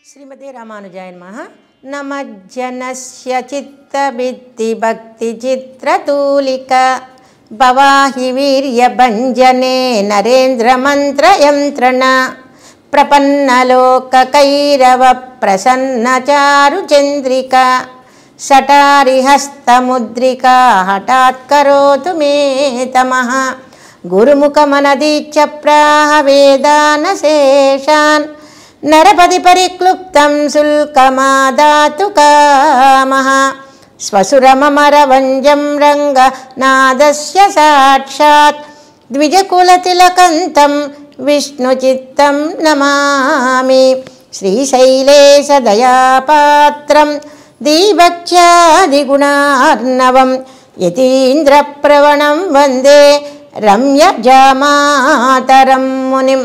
श्रीमते रामानुजाय नमः। नमज्जनस्य चित्तभित्तिभक्तिचित्रतूलिका भवाहि वीर्यभञ्जने नरेन्द्रमन्त्रयन्त्रण प्रपन्नलोककैरवप्रसन्नचारुचन्द्रिका शटारिहस्तमुद्रिका हठात् करोतु मे तमः गुरुमुखमनदीच्य प्राह वेदानशेषान् नरपति परिक्लुप्तं शुल्कमादातु कामः स्वसुरममरवञ्जं रङ्गनादस्य साक्षात् द्विजकुलतिलकन्तं विष्णुचित्तं नमामि श्रीशैलेशदयापात्रं दीभक्त्यादिगुणार्णवं यतीन्द्रप्रवणं वन्दे రమ్యజామాతరం మునిం.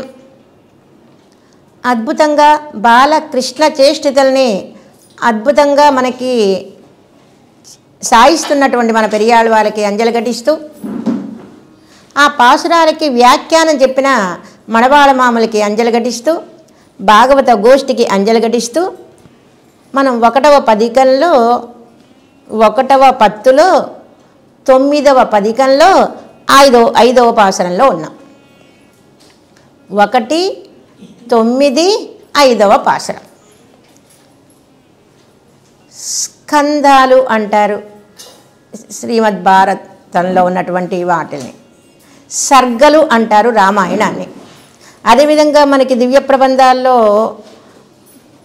అద్భుతంగా బాలకృష్ణ చేష్టితల్ని అద్భుతంగా మనకి సాయిస్తున్నటువంటి మన పెరియాళ్ళ వారికి అంజలి ఘటిస్తూ ఆ పాసురాలకి వ్యాఖ్యానం చెప్పిన మణవాళ మామలకి అంజలి ఘటిస్తూ భాగవత గోష్ఠికి అంజలి ఘటిస్తూ మనం 1వ పదికంలో 1వ పత్తులో 9వ పదికంలో 5వ పాసురంలో ఉన్నాం. 1, 9, 5వ పాసురం. స్కందాలు అంటారు శ్రీమద్ భారతంలో ఉన్నటువంటి వాటిని. సర్గలు అంటారు రామాయణాన్ని. అదేవిధంగా మనకి దివ్య ప్రబంధాల్లో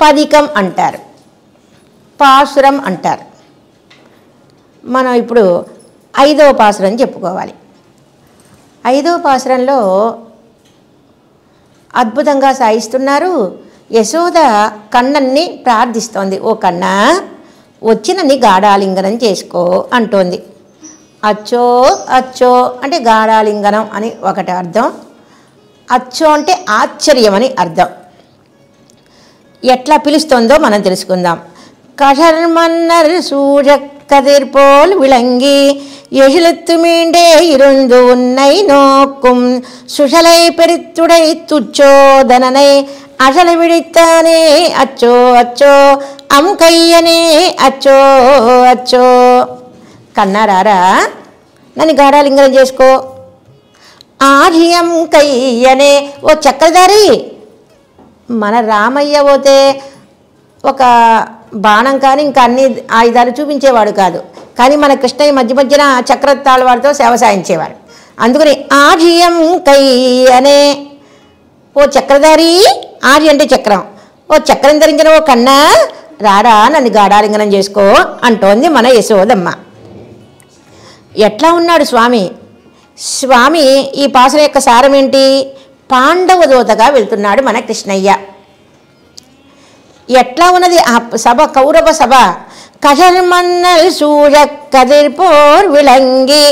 పదికం అంటారు, పాసురం అంటారు. మనం ఇప్పుడు 5వ పాసురం చెప్పుకోవాలి. 5వ పాసురంలో అద్భుతంగా సాయిస్తున్నారు. యశోద కన్నన్ని ప్రార్థిస్తోంది. ఓ కన్నా, వచ్చిన నీ గాఢాలింగనం చేసుకో అంటోంది. అచ్చో అచ్చో అంటే గాఢాలింగనం అని ఒకటి అర్థం, అచ్చో అంటే ఆశ్చర్యం అని అర్థం. ఎట్లా పిలుస్తుందో మనం తెలుసుకుందాం. கஷர்மன்னர் சூழக்கதிர்போல் விளங்கி எழிலத்து மீண்டே இருந்து உன்னை நோக்கும் சுஷலை பெரித்துடை துச்சோதனனை அசலை விழித்தானே அச்சோ அச்சோ அம் கையனே అచ్చో అచ్చో. కన్నారారా, నన్ను గాఢాలింగనం చేసుకో. ఆర్యం కయ్యనే, ఓ చక్రధారి. మన రామయ్య పోతే ఒక బాణం కానీ ఇంకా అన్ని ఆయుధాలు చూపించేవాడు కాదు, కానీ మన కృష్ణయ్య మధ్య మధ్యన చక్రతాళ వాడితో సేవ సాయించేవాడు. అందుకని ఆర్యం కయ్యనే, ఓ చక్రధారి. ఆర్య అంటే చక్రం. ఓ చక్రం ధరించిన ఓ కన్నా రారా, నన్ను గాఢాలింగనం చేసుకో అంటోంది మన యశోదమ్మ. ఎట్లా ఉన్నాడు స్వామి? స్వామి ఈ పాసుల యొక్క సారం ఏంటి? పాండవ దూతగా వెళ్తున్నాడు మన కృష్ణయ్య. ఎట్లా ఉన్నది ఆ సభ? కౌరవ సభ. కషర్మన్నల్ సూర్య కదిర్పోర్ విళంగి.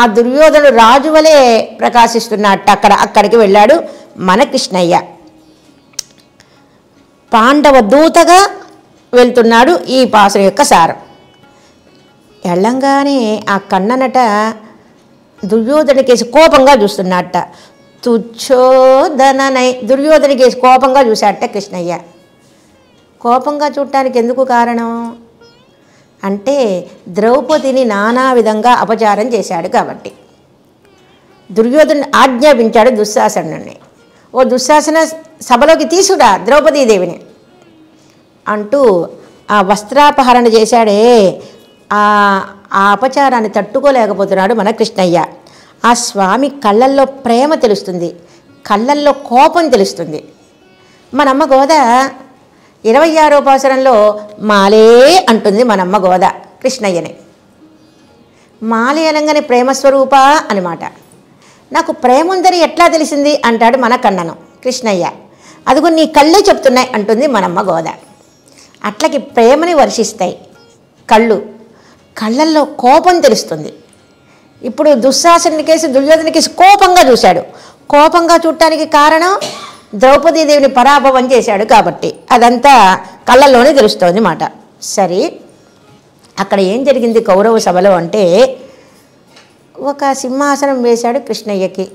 ఆ దుర్యోధనుడు రాజు వలె ప్రకాశిస్తున్నట్టు అక్కడికి వెళ్ళాడు మన కృష్ణయ్య. పాండవ దూతగా వెళ్తున్నాడు. ఈ పాసుల యొక్క సారం. వెళ్ళంగానే ఆ కన్ననట దుర్యోధనికేసి కోపంగా చూస్తున్నట్ట. తుచ్చోదననై దుర్యోధనికేసి కోపంగా చూశాట కృష్ణయ్య. కోపంగా చూడటానికి ఎందుకు కారణం అంటే ద్రౌపదిని నానా విధంగా అపచారం చేశాడు కాబట్టి. దుర్యోధను ఆజ్ఞాపించాడు దుశ్శాసనుడిని, ఓ దుశ్శాసన సభలోకి తీసుకురా ద్రౌపదీదేవిని అంటూ ఆ వస్త్రాపహరణ చేశాడే. ఆ అపచారాన్ని తట్టుకోలేకపోతున్నాడు మన కృష్ణయ్య. ఆ స్వామి కళ్ళల్లో ప్రేమ తెలుస్తుంది, కళ్ళల్లో కోపం తెలుస్తుంది. మనమ్మ గోద 26వ పాసురంలో మాలే అంటుంది మనమ్మ గోద కృష్ణయ్యని. మాలే అనగానే ప్రేమస్వరూప అనమాట. నాకు ప్రేమ ఉందని ఎట్లా తెలిసింది అంటాడు మన కన్నను కృష్ణయ్య. అదిగో నీ కళ్ళే చెప్తున్నాయి అంటుంది మనమ్మ గోద. అట్లకి ప్రేమని వర్షిస్తాయి కళ్ళు, కళ్ళల్లో కోపం తెలుస్తుంది. ఇప్పుడు దుశ్శాసనుని కేసు దుర్యోధన కేసు కోపంగా చూశాడు. కోపంగా చూడటానికి కారణం ద్రౌపదీదేవిని పరాభవం చేశాడు కాబట్టి అదంతా కళ్ళల్లోనే తెలుస్తోంది మాట. సరే, అక్కడ ఏం జరిగింది కౌరవ సభలో అంటే ఒక సింహాసనం వేశాడు కృష్ణయ్యకి.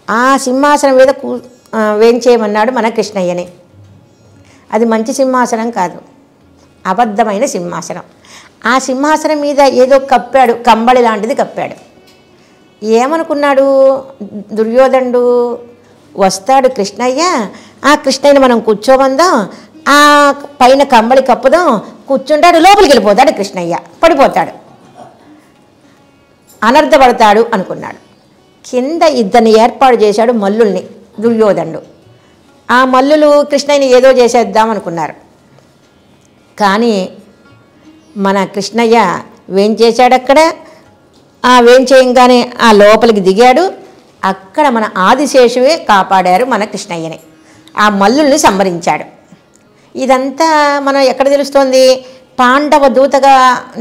ఆ సింహాసనం మీద వేంచేయమన్నాడు మన కృష్ణయ్యని. అది మంచి సింహాసనం కాదు, అబద్ధమైన సింహాసనం. ఆ సింహాసనం మీద ఏదో కప్పాడు, కంబళి లాంటిది కప్పాడు. ఏమనుకున్నాడు దుర్యోధనుడు? వస్తాడు కృష్ణయ్య, ఆ కృష్ణయ్యని మనం కూర్చోబందాం, ఆ పైన కంబళి కప్పుదాం, కూర్చుంటాడు, లోపలికి వెళ్ళిపోతాడు కృష్ణయ్య, పడిపోతాడు, అనర్థపడతాడు అనుకున్నాడు. కింద ఇద్దరిని ఏర్పాటు చేశాడు మల్లుల్ని దుర్యోధనుడు. ఆ మల్లులు కృష్ణయ్యని ఏదో చేసేద్దాం అనుకున్నారు. కానీ మన కృష్ణయ్య వేంచేశాడు అక్కడ. ఆ వేంచేయంగానే ఆ లోపలికి దిగాడు. అక్కడ మన ఆదిశేషువే కాపాడారు మన కృష్ణయ్యని, ఆ మల్లుల్ని సంహరించాడు. ఇదంతా మనం ఎక్కడ తెలుస్తోంది? పాండవ దూతగా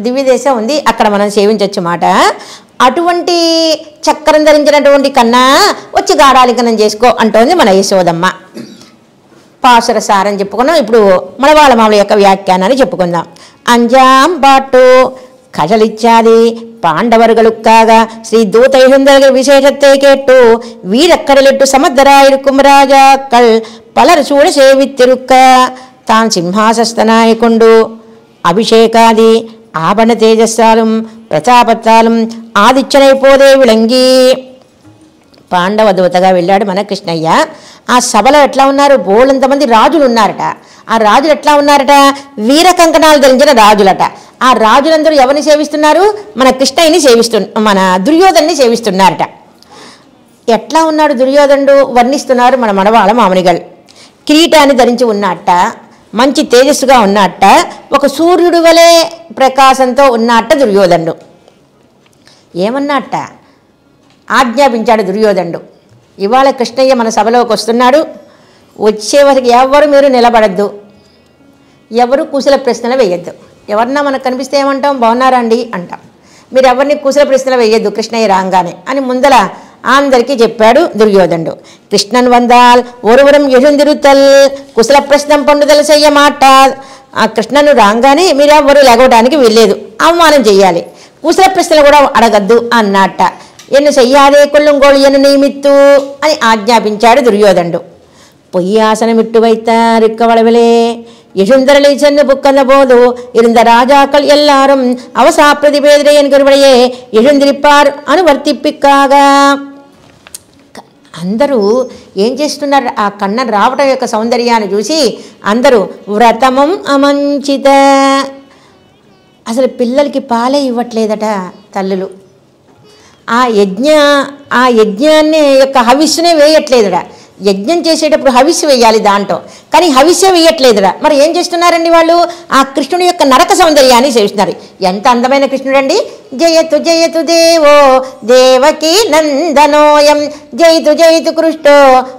దివ్యదేశం ఉంది, అక్కడ మనం సేవించవచ్చు మాట. అటువంటి చక్రం ధరించినటువంటి కన్నా వచ్చి గాఢాలింగనం చేసుకో అంటోంది మన యశోదమ్మ. పాసుర సారం చెప్పుకున్నాం. ఇప్పుడు మన వాళ్ళ మామూలు యొక్క వ్యాఖ్యానాన్ని చెప్పుకుందాం. అంజాం బాటు கஜலிச்சாதி பாண்டவர்களுக்காக ஸ்ரீ தூதையுந்தர்கள் விசேஷத்தை கேட்டு வீரக்கடலிட்டு சமத்தராயிருக்கும் ராஜாக்கள் பலர் சூழ சேவித்திருக்க தான் சிம்ஹாசஸ்தனாய் கொண்டு அபிஷேகாதி ஆபண தேஜஸ்ஸாலும் ప్రతాపత్తాలం ఆదిత్యనైపోదే విళంగి. పాండవ దూతగా వెళ్ళాడు మన కృష్ణయ్య. ఆ సభలో ఎట్లా ఉన్నారు? బోళ్ళంతమంది రాజులు ఉన్నారట. ఆ రాజులు ఎట్లా ఉన్నారట? వీర కంకణాలు ధరించిన రాజులట. ఆ రాజులందరూ ఎవరిని సేవిస్తున్నారు? మన కృష్ణయ్యని మన దుర్యోధన్ని సేవిస్తున్నారట. ఎట్లా ఉన్నాడు దుర్యోధనుడు? వర్ణిస్తున్నారు మన మనవాళ్ళ మామనిగల్. కిరీటాన్ని ధరించి ఉన్నట్ట, మంచి తేజస్సుగా ఉన్నట్ట, ఒక సూర్యుడు వలె ప్రకాశంతో ఉన్నట్ట దుర్యోధనుడు. ఏమన్నట్ట? ఆజ్ఞాపించాడు దుర్యోధనుడు. ఇవాళ కృష్ణయ్య మన సభలోకి వస్తున్నాడు, వచ్చేవరకు ఎవరు మీరు నిలబడద్దు, ఎవరు కుశల ప్రశ్నలు వేయద్దు. ఎవరన్నా మనకు కనిపిస్తే ఏమంటాం? బాగున్నారా అండి అంటాం. మీరు ఎవరిని కుశల ప్రశ్నలు వేయద్దు కృష్ణయ్య రాగానే అని ముందల అందరికీ చెప్పాడు దుర్యోధనుడు. కృష్ణన్ వందాల్ ఒరువరం ఎഴുந்திருத்தல் కుశల ప్రశ్నం పండుదల చెయ్య మాట. ఆ కృష్ణను రాగానే మీరు ఎవరు లేగవడానికి వెళ్ళలేదు, అవమానం చెయ్యాలి, కుశల ప్రశ్నలు కూడా అడగద్దు అన్నట్ట. ఎన్ను చెయ్యాదే కొల్లుంగోళి ఎన్ను నియమిత్తు అని ఆజ్ఞాపించాడు దుర్యోధనుడు. పొయ్యాసనమిట్టు వైத்தாருக்கவளவிலே யசுந்தரலை சென்று புக்கந்த போது இருந்த ராஜாக்கள் எல்லாரும் அவசா பிரதிபேதிரை என்கிறவளையே எழுந்திருப்பார் అనువర్తిప్పికాగ. అందరూ ఏం చేస్తున్నారు? ఆ కన్న రావటం యొక్క సౌందర్యాన్ని చూసి అందరూ వ్రతమం అమంచిత. అసలు పిల్లలకి పాలే ఇవ్వట్లేదట తల్లులు. ఆ యజ్ఞాన్ని యొక్క హవిస్సునే వేయట్లేదుట. యజ్ఞం చేసేటప్పుడు హవిస్సు వేయాలి దాంట్లో, కానీ హవిస్సే వేయట్లేదురా. మరి ఏం చేస్తున్నారండి వాళ్ళు? ఆ కృష్ణుడి యొక్క నరక సౌందర్యాన్ని సేవిస్తున్నారు. ఎంత అందమైన కృష్ణుడండి! జయతు జయతు దేవో దేవకీ నందనోయం జయతు జయతు కృష్ణో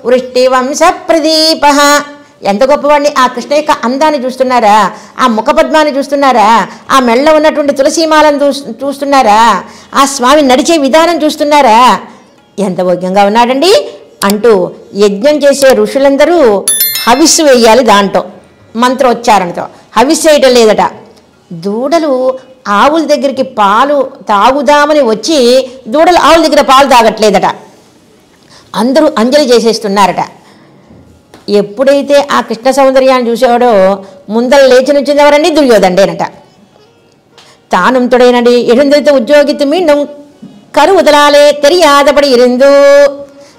వృష్టివంశ ప్రదీప. ఎంత గొప్పవాడిని! ఆ కృష్ణ యొక్క అందాన్ని చూస్తున్నారా? ఆ ముఖపద్మాన్ని చూస్తున్నారా? ఆ మెళ్ళ ఉన్నటువంటి తులసీమాలను చూస్తున్నారా? ఆ స్వామి నడిచే విధానం చూస్తున్నారా? ఎంత భోగ్యంగా ఉన్నాడండి అంటూ యజ్ఞం చేసే ఋషులందరూ హవిస్సు వేయాలి దాంట్లో మంత్రోచ్చారణతో. హవిస్సు వేయటం లేదట. దూడలు ఆవుల దగ్గరికి పాలు తాగుదామని వచ్చి దూడలు ఆవుల దగ్గర పాలు తాగట్లేదట. అందరూ అంజలి చేసేస్తున్నారట. ఎప్పుడైతే ఆ కృష్ణ సౌందర్యాన్ని చూసేవాడో ముందర లేచి నుంచింది ఎవరండి? దుర్యోధనుడేనట. తాను తొడైనడి ఎడుందరితో ఉద్యోగితు మీண்டும் కరు వదలాలే తెలియాదపడి ఇరిందు.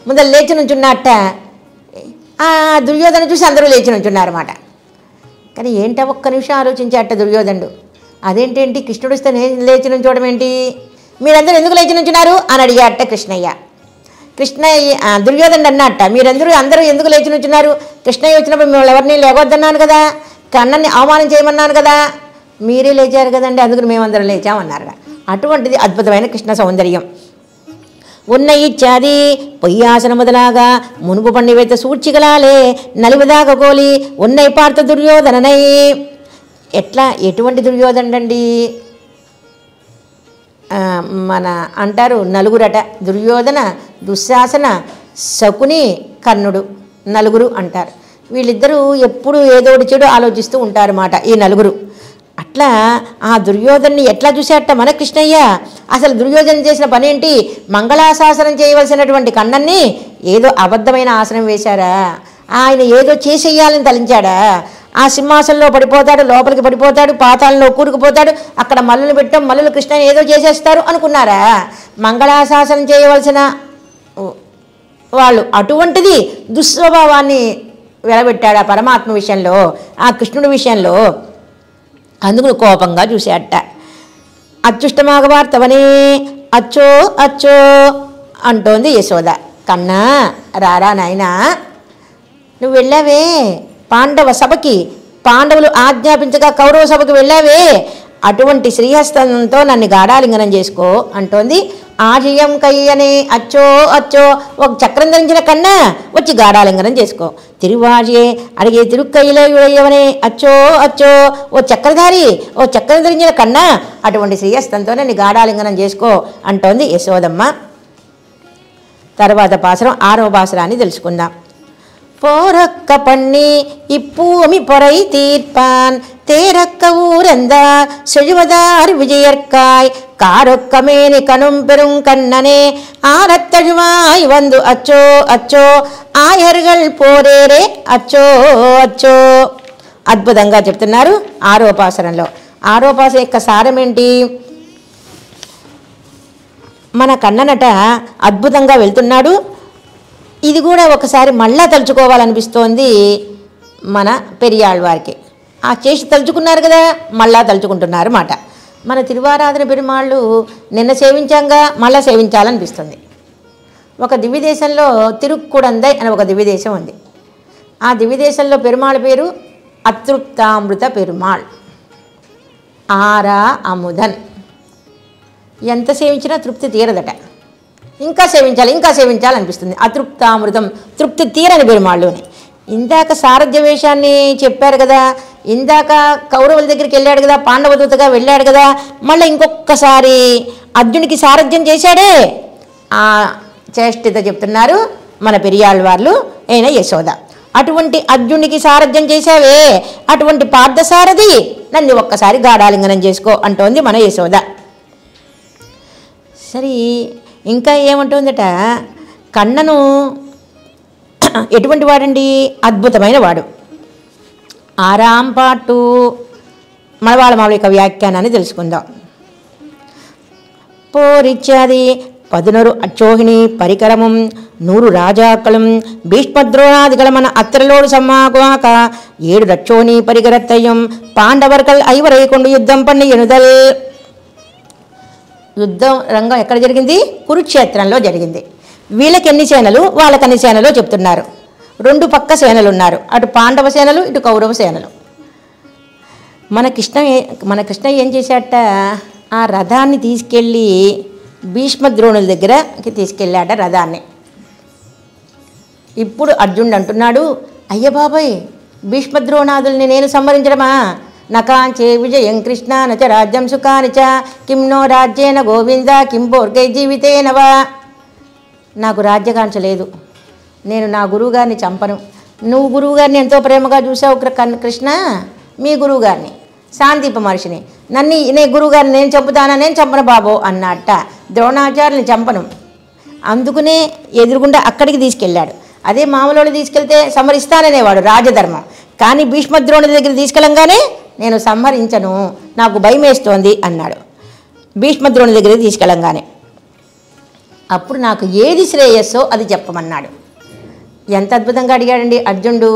ముందర లేచి నుంచున్నట్ట. ఆ దుర్యోధను చూసి అందరూ లేచి నుంచున్నారన్నమాట. కానీ ఏంటో ఒక్క నిమిషం ఆలోచించాట దుర్యోధనుడు. అదేంటేంటి కృష్ణుడు వస్తే నేను లేచి నుంచోవడం ఏంటి? మీరందరూ ఎందుకు లేచి నుంచున్నారు అని అడిగాట కృష్ణయ్య. దుర్యోధనుడు అన్నట్ట, అందరూ ఎందుకు లేచి నుంచున్నారు? కృష్ణయ్య వచ్చినప్పుడు మిమ్మల్ని ఎవరిని లేవద్దన్నాను కదా, కన్నన్ని అవమానం చేయమన్నాను కదా, మీరే లేచారు కదండి, అందుకు మేమందరం లేచామన్నారట. అటువంటిది అద్భుతమైన కృష్ణ సౌందర్యం. ఉన్న ఇచ్చాది పొయ్యాసన మొదలాగా మునుపు పండివైతే సూడ్చిగలాలే నలివిదాక కోలి ఉన్నై పార్త దుర్యోధననై. ఎటువంటి దుర్యోధనుడండి? మన అంటారు నలుగురట. దుర్యోధన, దుశ్శాసన, శకుని, కర్ణుడు, నలుగురు అంటారు. వీళ్ళిద్దరూ ఎప్పుడు ఏదోటి చెడు ఆలోచిస్తూ ఉంటారన్నమాట ఈ నలుగురు. అట్లా ఆ దుర్యోధన్ని ఎట్లా చూసేట మన కృష్ణయ్య? అసలు దుర్యోధన చేసిన పని ఏంటి? మంగళాశాసనం చేయవలసినటువంటి కన్నన్ని ఏదో అబద్ధమైన ఆసనం వేశారా? ఆయన ఏదో చేసేయాలని తలించాడా? ఆ సింహాసనంలో పడిపోతాడు, లోపలికి పడిపోతాడు, పాతాళంలో కూరుకుపోతాడు, అక్కడ మల్లులు పెట్టాం, మల్లులు కృష్ణని ఏదో చేసేస్తారు అనుకున్నారా? మంగళాశాసనం చేయవలసిన వాళ్ళు అటువంటిది దుస్వభావాన్ని వెలబెట్టాడు ఆ పరమాత్మ విషయంలో, ఆ కృష్ణుడి విషయంలో. అందుకు కోపంగా చూశాట. అత్యుష్టమాగవార్తవనే అచ్చో అచ్చో అంటోంది యశోద. కన్నా రారా నాయనా, నువ్వు వెళ్ళావే పాండవ సభకి, పాండవులు ఆజ్ఞాపించగా కౌరవ సభకి వెళ్ళావే, అటువంటి శ్రీహస్తంతో నన్ను గాఢాలింగనం చేసుకో అంటోంది. ఆజయం కయ్యనే అచ్చో అచ్చో, ఒక చక్రం ధరించిన కన్నా వచ్చి గాఢాలింగనం చేసుకో. తిరువాజే అడిగే తిరుక్కయ్యలో యుడయ్యవనే అచ్చో అచ్చో, ఓ చక్రధారి, ఓ చక్రం ధరించిన కన్నా అటువంటి శ్రీహస్తంతో నన్ను గాఢాలింగనం చేసుకో అంటోంది యశోదమ్మ. తర్వాత పాసురం 6వ పాసురాన్ని తెలుసుకుందాం. போரக்க பண்ணி இப்பூமி பொறை தீர்ப்பான் தேரக்க ஊரந்தா செழுவதார் விஜயற்காய் காரொக்கமேனி கணும் பெரும் கண்ணனே ஆரத்தழுவாய் வந்து அச்சோ అచ్చో ఆయర్గల్ పోరేరే అచ్చో అచ్చో. అద్భుతంగా చెప్తున్నారు 6వ పాసురంలో. 6వ పాసురం యొక్క సారం ఏంటి? మన కన్ననట అద్భుతంగా వెళ్తున్నాడు. ఇది కూడా ఒకసారి మళ్ళా తలుచుకోవాలనిపిస్తోంది మన పెరియాళ్ళవారికి. ఆ చేసి తలుచుకున్నారు కదా, మళ్ళా తలుచుకుంటున్నారు మాట. మన తిరువారాధన పెరుమాళ్ళు నిన్న సేవించాంగా, మళ్ళా సేవించాలనిపిస్తుంది. ఒక దివ్యదేశంలో తిరుక్కుడందై అని ఒక దివ్యదేశం ఉంది. ఆ దివ్యదేశంలో పెరుమాళ్ పేరు అతృప్తామృత పెరుమాళ్, ఆరా అముదన్. ఎంత సేవించినా తృప్తి తీరదట, ఇంకా సేవించాలి ఇంకా సేవించాలనిపిస్తుంది. అతృప్తామృతం, తృప్తి తీరని పెరుమాళ్ళుని. ఇందాక సారథ్య వేషాన్ని చెప్పారు కదా, ఇందాక కౌరవుల దగ్గరికి వెళ్ళాడు కదా, పాండవదూతగా వెళ్ళాడు కదా, మళ్ళీ ఇంకొకసారి అర్జునికి సారథ్యం చేశాడే, ఆ చేష్టిత చెప్తున్నారు మన పెరియాళ్ళ వాళ్ళు అయిన యశోద. అటువంటి అర్జునికి సారథ్యం చేశావే, అటువంటి పార్థసారథి నన్ను ఒక్కసారి గాఢాలింగనం చేసుకో అంటోంది మన యశోద. సరే, ఇంకా ఏమంటుందట, కన్నను ఎటువంటి వాడండి? అద్భుతమైన వాడు. ఆరాంపాటు మలవాళ మాల యొక్క వ్యాఖ్యానాన్ని తెలుసుకుందాం. పోరిచ్చాది 11 అచ్చోహిణి పరికరముం 100 రాజాக்களும் பீஷ்மத்ரோணாதிகளமன அத்திரலோடு சம்மாகுவாக 7 ரட்சோணி பரிகரத்தையும் பாண்டவர்கள் 5 கொண்டு యుద్ధం பண்ணி ఎనుదల్. యుద్ధం రంగం ఎక్కడ జరిగింది? కురుక్షేత్రంలో జరిగింది. వీళ్ళకి ఎన్ని సేనలు, వాళ్ళకి అన్ని సేనలు చెప్తున్నారు. 2 పక్క సేనలు ఉన్నారు, అటు పాండవ సేనలు, ఇటు కౌరవ సేనలు. మన కృష్ణ ఏం చేశాట, ఆ రథాన్ని తీసుకెళ్ళి భీష్మద్రోణుల దగ్గరకి తీసుకెళ్ళాట రథాన్ని. ఇప్పుడు అర్జునుడు అంటున్నాడు, అయ్య బాబాయ్, భీష్మద్రోణాదుల్ని నేను సంహరించడమా? నకాంచే విజయం కృష్ణ నచ రాజ్యం సుఖానిచ కిం నో రాజ్యేన గోవింద కిం భోర్గై జీవితేనవా. నాకు రాజ్యకాంక్ష లేదు, నేను నా గురువుగారిని చంపను. నువ్వు గురువుగారిని ఎంతో ప్రేమగా చూసావు కృష్ణ, మీ గురువుగారిని శాంతిప మహర్షిని, నీ గురువుగారిని నేను చంపుతానా? నేను చంపను బాబో అన్నట్ట. ద్రోణాచార్యుని చంపను. అందుకునే ఎదురుగుండా అక్కడికి తీసుకెళ్ళాడు. అదే మామూలు తీసుకెళ్తే సంహరిస్తాననేవాడు, రాజధర్మం. కానీ భీష్మద్రోణుల దగ్గర తీసుకెళ్ళంగానే నేను సంహరించను, నాకు భయం వేస్తోంది అన్నాడు. భీష్మద్రోణుల దగ్గరికి తీసుకెళ్ళంగానే అప్పుడు నాకు ఏది శ్రేయస్సో అది చెప్పమన్నాడు. ఎంత అద్భుతంగా అడిగాడండి అర్జునుడు.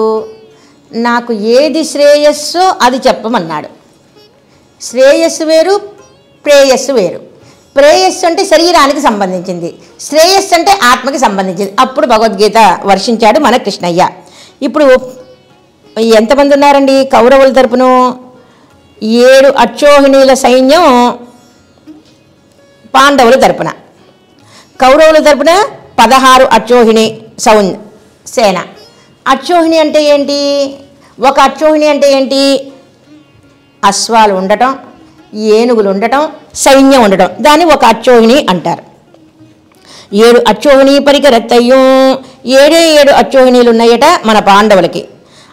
నాకు ఏది శ్రేయస్సో అది చెప్పమన్నాడు. శ్రేయస్సు వేరు, ప్రేయస్సు వేరు. ప్రేయస్సు అంటే శరీరానికి సంబంధించింది, శ్రేయస్సు అంటే ఆత్మకి సంబంధించింది. అప్పుడు భగవద్గీత వర్షించాడు మన కృష్ణయ్య. ఇప్పుడు ఎంతమంది ఉన్నారండి కౌరవుల తరపున? 7 అక్షోహిణీల సైన్యం పాండవుల తరపున, కౌరవుల తరపున 16 అక్షోహిణి సేన. అక్షోహిణి అంటే ఏంటి? ఒక అక్షోహిణి అంటే ఏంటి? అశ్వాలు ఉండటం, ఏనుగులు ఉండటం, సైన్యం ఉండటం, దాన్ని ఒక అక్షోహిణి అంటారు. 7 అక్షోహిణి పరికరత్తయ్యం, 7 అక్షోహిణీలు ఉన్నాయట మన పాండవులకి.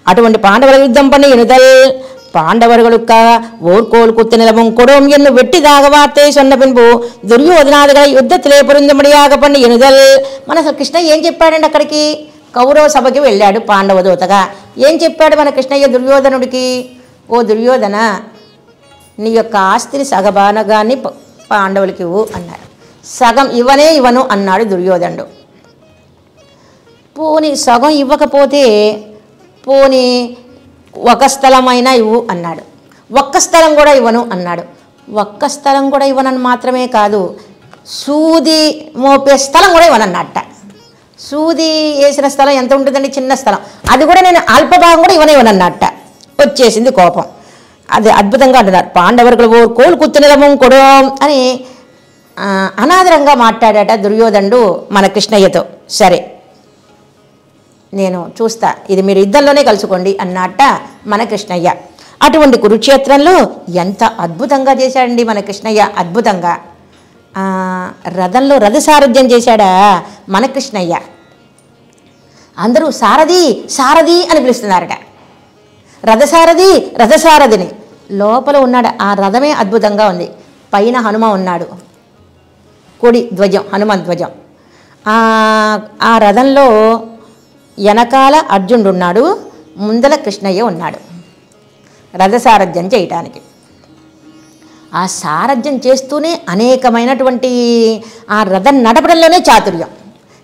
అటువంటి పాండవుల యుద్ధం పని ఎనుదల్. பாண்டவர்களுக்க ஓர்கோல் குத்து நிலவும் கொடும் என்று வெட்டிதாக வார்த்தை சொன்ன பின்பு దుర్యోధనాదుగా యుద్ధத்திலே పొందుమడియాగ பண்ணி ఎనుదల్. మన కృష్ణ ఏం చెప్పాడండి? అక్కడికి కౌరవ సభకి వెళ్ళాడు పాండవ దూతగా. ఏం చెప్పాడు మన కృష్ణయ్య దుర్యోధనుడికి? ఓ దుర్యోధన, నీ యొక్క ఆస్తిని సగభాగాన్ని పాండవులకి ఇవ్వు అన్నారు. సగం ఇవ్వను అన్నాడు దుర్యోధనుడు. పోనీ సగం ఇవ్వకపోతే పోనీ ఒక స్థలమైనా ఇవ్వు అన్నాడు. ఒక్క స్థలం కూడా ఇవ్వను అన్నాడు. ఒక్క స్థలం కూడా ఇవ్వనని మాత్రమే కాదు, సూది మోపే స్థలం కూడా ఇవ్వనన్నట్ట. సూది వేసిన స్థలం ఎంత ఉంటుందండి? చిన్న స్థలం. అది కూడా నేను అల్పభాగం కూడా ఇవ్వనన్నట్ట. వచ్చేసింది కోపం. అది అద్భుతంగా అంటున్నారు. పాండవరులు కోలు కుత్తునిలమం కొడం అని అనాదరంగా మాట్లాడాట దుర్యోధనుడు మన కృష్ణయ్యతో. సరే, నేను చూస్తా, ఇది మీరు యుద్ధంలోనే కలుసుకోండి అన్నట్ట మన కృష్ణయ్య. అటువంటి కురుక్షేత్రంలో ఎంత అద్భుతంగా చేశాడండి మన కృష్ణయ్య. అద్భుతంగా రథంలో రథసారథ్యం చేశాడా మన కృష్ణయ్య. అందరూ సారథి సారథి అని పిలుస్తున్నారట. రథసారథిని లోపల ఉన్నాడు. ఆ రథమే అద్భుతంగా ఉంది. పైన హనుమ ఉన్నాడు, కొడి ధ్వజం, హనుమాన్ ధ్వజం. ఆ రథంలో వెనకాల అర్జునుడు ఉన్నాడు, ముందల కృష్ణయ్య ఉన్నాడు రథసారథ్యం చేయటానికి. ఆ సారథ్యం చేస్తూనే అనేకమైనటువంటి ఆ రథం నడపడంలోనే చాతుర్యం.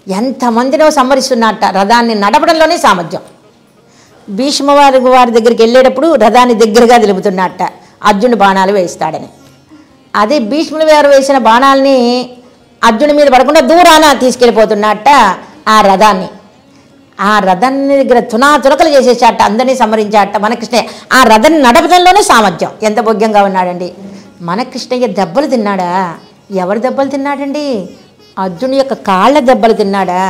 ఎంతమందినో సంహరిస్తున్నట్ట. రథాన్ని నడపడంలోనే సామర్థ్యం. భీష్మ వారి దగ్గరికి వెళ్ళేటప్పుడు రథాన్ని దగ్గరగా నిలుపుతున్నట్ట, అర్జునుడు బాణాలు వేస్తాడని. అదే భీష్ముల వారు వేసిన బాణాలని అర్జునుడి మీద పడకుండా దూరాన తీసుకెళ్ళిపోతున్నట్ట ఆ రథాన్ని. ఆ రథాన్ని దగ్గర తునాతురకలు చేసేసాట, అందరినీ సంహరించాట మన కృష్ణయ్య. ఆ రథాన్ని నడపడంలోనే సామర్థ్యం. ఎంత భోగ్యంగా ఉన్నాడండి మన కృష్ణయ్య. దెబ్బలు తిన్నాడా? ఎవరు దెబ్బలు తిన్నాడండి? అర్జునుడి యొక్క కాళ్ళ దెబ్బలు తిన్నాడా?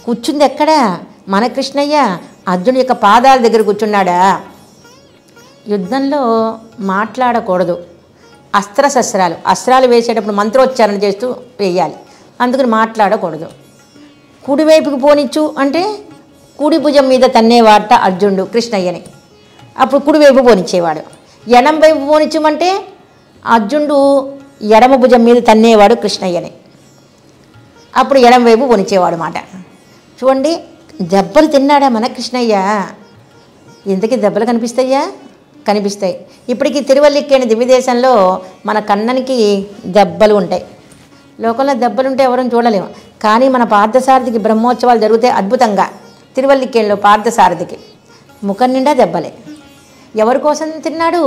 కూర్చుంది ఎక్కడ మన కృష్ణయ్య? అర్జునుడి యొక్క పాదాల దగ్గర కూర్చున్నాడా? యుద్ధంలో మాట్లాడకూడదు. అస్త్రాలు వేసేటప్పుడు మంత్రోచ్చారణ చేస్తూ వేయాలి, అందుకని మాట్లాడకూడదు. కుడివైపుకి పోనిచ్చు అంటే కుడి భుజం మీద తన్నేవాట అర్జునుడు కృష్ణయ్యని. అప్పుడు కుడివైపు పోనిచ్చేవాడు. ఎడమ వైపు పోనిచ్చమంటే అర్జునుడు ఎడమ భుజం మీద తన్నేవాడు కృష్ణయ్యని. అప్పుడు ఎడమ వైపు పోనిచ్చేవాడు మాట. చూడండి, దెబ్బలు తిన్నాడా మన కృష్ణయ్య? ఇంతకీ దెబ్బలు కనిపిస్తాయా? కనిపిస్తాయి. ఇప్పటికీ తిరువల్లిక్కేని దివ్యదేశంలో మన కన్ననికి దెబ్బలు ఉంటాయి. లోకంలో దెబ్బలు ఉంటే ఎవరూ చూడలేము. కానీ మన పార్థసారథికి బ్రహ్మోత్సవాలు జరుగుతాయి అద్భుతంగా. తిరువల్లిక్కేణిలో పార్థసారథికి ముఖం నిండా దెబ్బలే. ఎవరి కోసం తిన్నాడు?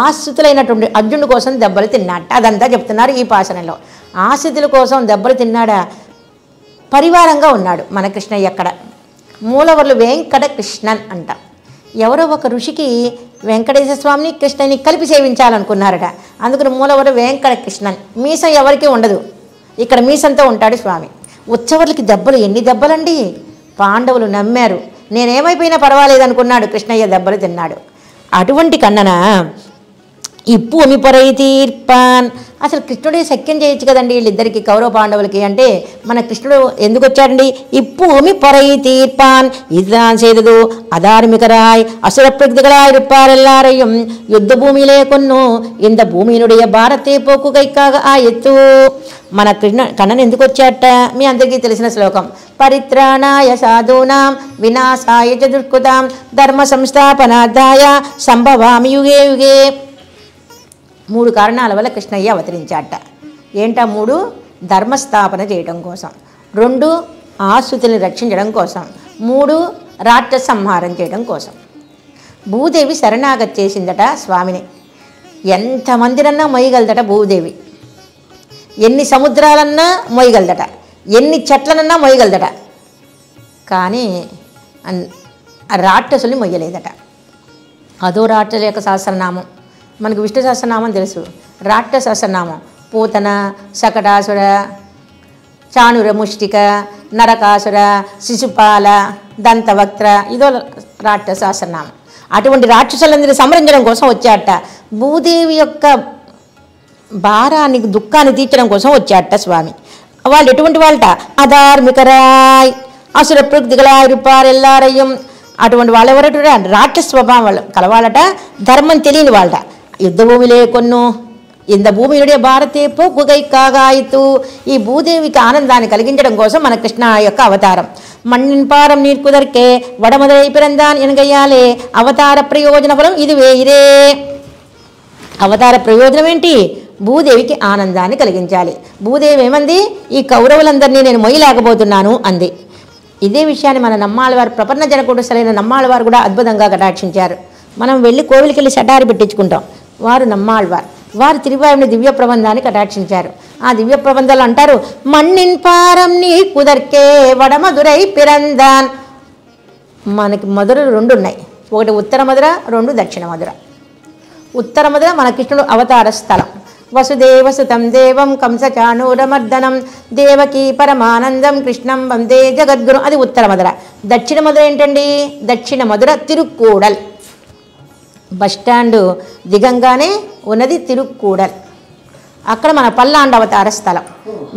ఆశ్రితులైనటువంటి అర్జునుడి కోసం దెబ్బలు తిన్నాడు. అదంతా చెప్తున్నారు ఈ పాశనంలో. ఆశ్రితుల కోసం దెబ్బలు తిన్నాడా? పరివారంగా ఉన్నాడు మన కృష్ణయ్య. అక్కడ మూలవర్లు వెంకట కృష్ణన్ అంట. ఎవరో ఒక ఋషికి వెంకటేశ్వర స్వామిని కృష్ణని కలిపి సేవించాలనుకున్నారట. అందుకని మూలవరు వెంకట కృష్ణన్. మీసం ఎవరికీ ఉండదు, ఇక్కడ మీసంతో ఉంటాడు స్వామి. ఉత్సవర్లకి దెబ్బలు ఎన్ని దెబ్బలండి! పాండవులు నమ్మారు. నేనేమైపోయినా పర్వాలేదు అనుకున్నాడు కృష్ణయ్య. దెబ్బలు తిన్నాడు. అటువంటి కన్నన ఇప్పు అమి పొరై తీర్పాన్. అసలు కృష్ణుడే సఖ్యం చేయొచ్చు కదండి వీళ్ళిద్దరికి, కౌరవ పాండవులకి. అంటే మన కృష్ణుడు ఎందుకు వచ్చాడండి? ఇప్పు అమి పొరై తీర్పాన్ இதுதான் செய்தது அதார்மிகராய் அசுர பிரக்திகளாய் இருப்பாரெல்லாரையும் யுத்த பூமியிலே கொன்னு இந்த భూమినుடைய భారతే పోకు కైకాగ ఆయత్తు. మన కన్నన్ ఎందుకు వచ్చాట మీ అందరికీ తెలిసిన శ్లోకం. పరిత్రాణాయ సాధూనాం వినాశాయ చ దుష్కృతాం ధర్మ సంస్థాపనార్థాయ సంభవామి యుగే యుగే. 3 కారణాల వల్ల కృష్ణయ్య అవతరించాట. ఏంటా 3? ధర్మస్థాపన చేయడం కోసం, 2 ఆశ్రితుల్ని రక్షించడం కోసం, 3 రాక్షస సంహారం చేయడం కోసం. భూదేవి శరణాగతి చేసిందట స్వామిని. ఎంతమందినన్నా మొయ్యగలదట భూదేవి. ఎన్ని సముద్రాలన్నా మొయ్యగలదట, ఎన్ని చెట్లనన్నా మొయ్యగలదట. కానీ రాక్షసుల్ని మొయ్యలేదట. అదో రాక్షసుల యొక్క సహస్రనామం. మనకు విష్ణు సహస్రనామం తెలుసు. రాక్షస సహస్రనామం పూతన, శకటాసుర, చాణుర ముష్టిక, నరకాసుర, శిశుపాల, దంతవక్త్ర, ఇదో రాక్షస సహస్రనామం. అటువంటి రాక్షసులందరినీ సంహరించడం కోసం వచ్చాట. భూదేవి యొక్క భారాన్ని, దుఃఖాన్ని తీర్చడం కోసం వచ్చాట స్వామి. వాళ్ళు ఎటువంటి వాళ్ళట? అధార్మికరాయ్ అసుర ప్రకృతిగలాయ్ రూపారెల్లారయ్యం. అటువంటి వాళ్ళు ఎవరట? రాక్షస స్వభావం వాళ్ళు కలవాళ్ళట, ధర్మం తెలియని వాళ్ళట. యుద్ధభూమిలే కొన్ను ఇంత భూమినుడే భారతే పోకుగై కాగాయితూ. ఈ భూదేవికి ఆనందాన్ని కలిగించడం కోసం మన కృష్ణ యొక్క అవతారం. మణ్ణిన్ పారం నీర్ కుదర్కే వడమదురై పిరందాన్ ఎనగయ్యాలే అవతార ప్రయోజన ఫలం ఇది వేయిరే. అవతార ప్రయోజనం ఏంటి? భూదేవికి ఆనందాన్ని కలిగించాలి. భూదేవి ఏమంది? ఈ కౌరవులందరినీ నేను మొయ్యలేకపోతున్నాను అంది. ఇదే విషయాన్ని మన నమ్మాళ్ళవారు ప్రపన్న జనకుడుసలైన నమ్మాళ్ళవారు కూడా అద్భుతంగా కటాక్షించారు. మనం వెళ్ళి కోవిలికి వెళ్ళి సటారి పెట్టించుకుంటాం. వారు నమ్మాళ్ళవారు, వారు తిరువాయుని దివ్య ప్రబంధాన్ని కటాక్షించారు. ఆ దివ్య ప్రబంధాలు అంటారు, మణ్ణిన్ పారం నీ కుదర్కే వడమదురై పిరందాన్. మనకి మధురలు 2 ఉన్నాయి. ఒకటి ఉత్తర మధుర, 2 దక్షిణ మధుర. ఉత్తర మధుర మన కృష్ణుడు అవతార స్థలం. వసుదేవసుతం దేవం కంసచాణూరమర్దనం దేవకీ పరమానందం కృష్ణం వందే జగద్గురు. అది ఉత్తర మధుర. దక్షిణ మధుర ఏంటండి? దక్షిణ మధుర తిరుక్కూడల్. బస్టాండు దిగంగానే ఉన్నది తిరుక్కూడల్. అక్కడ మన పల్లాండ అవతార స్థలం.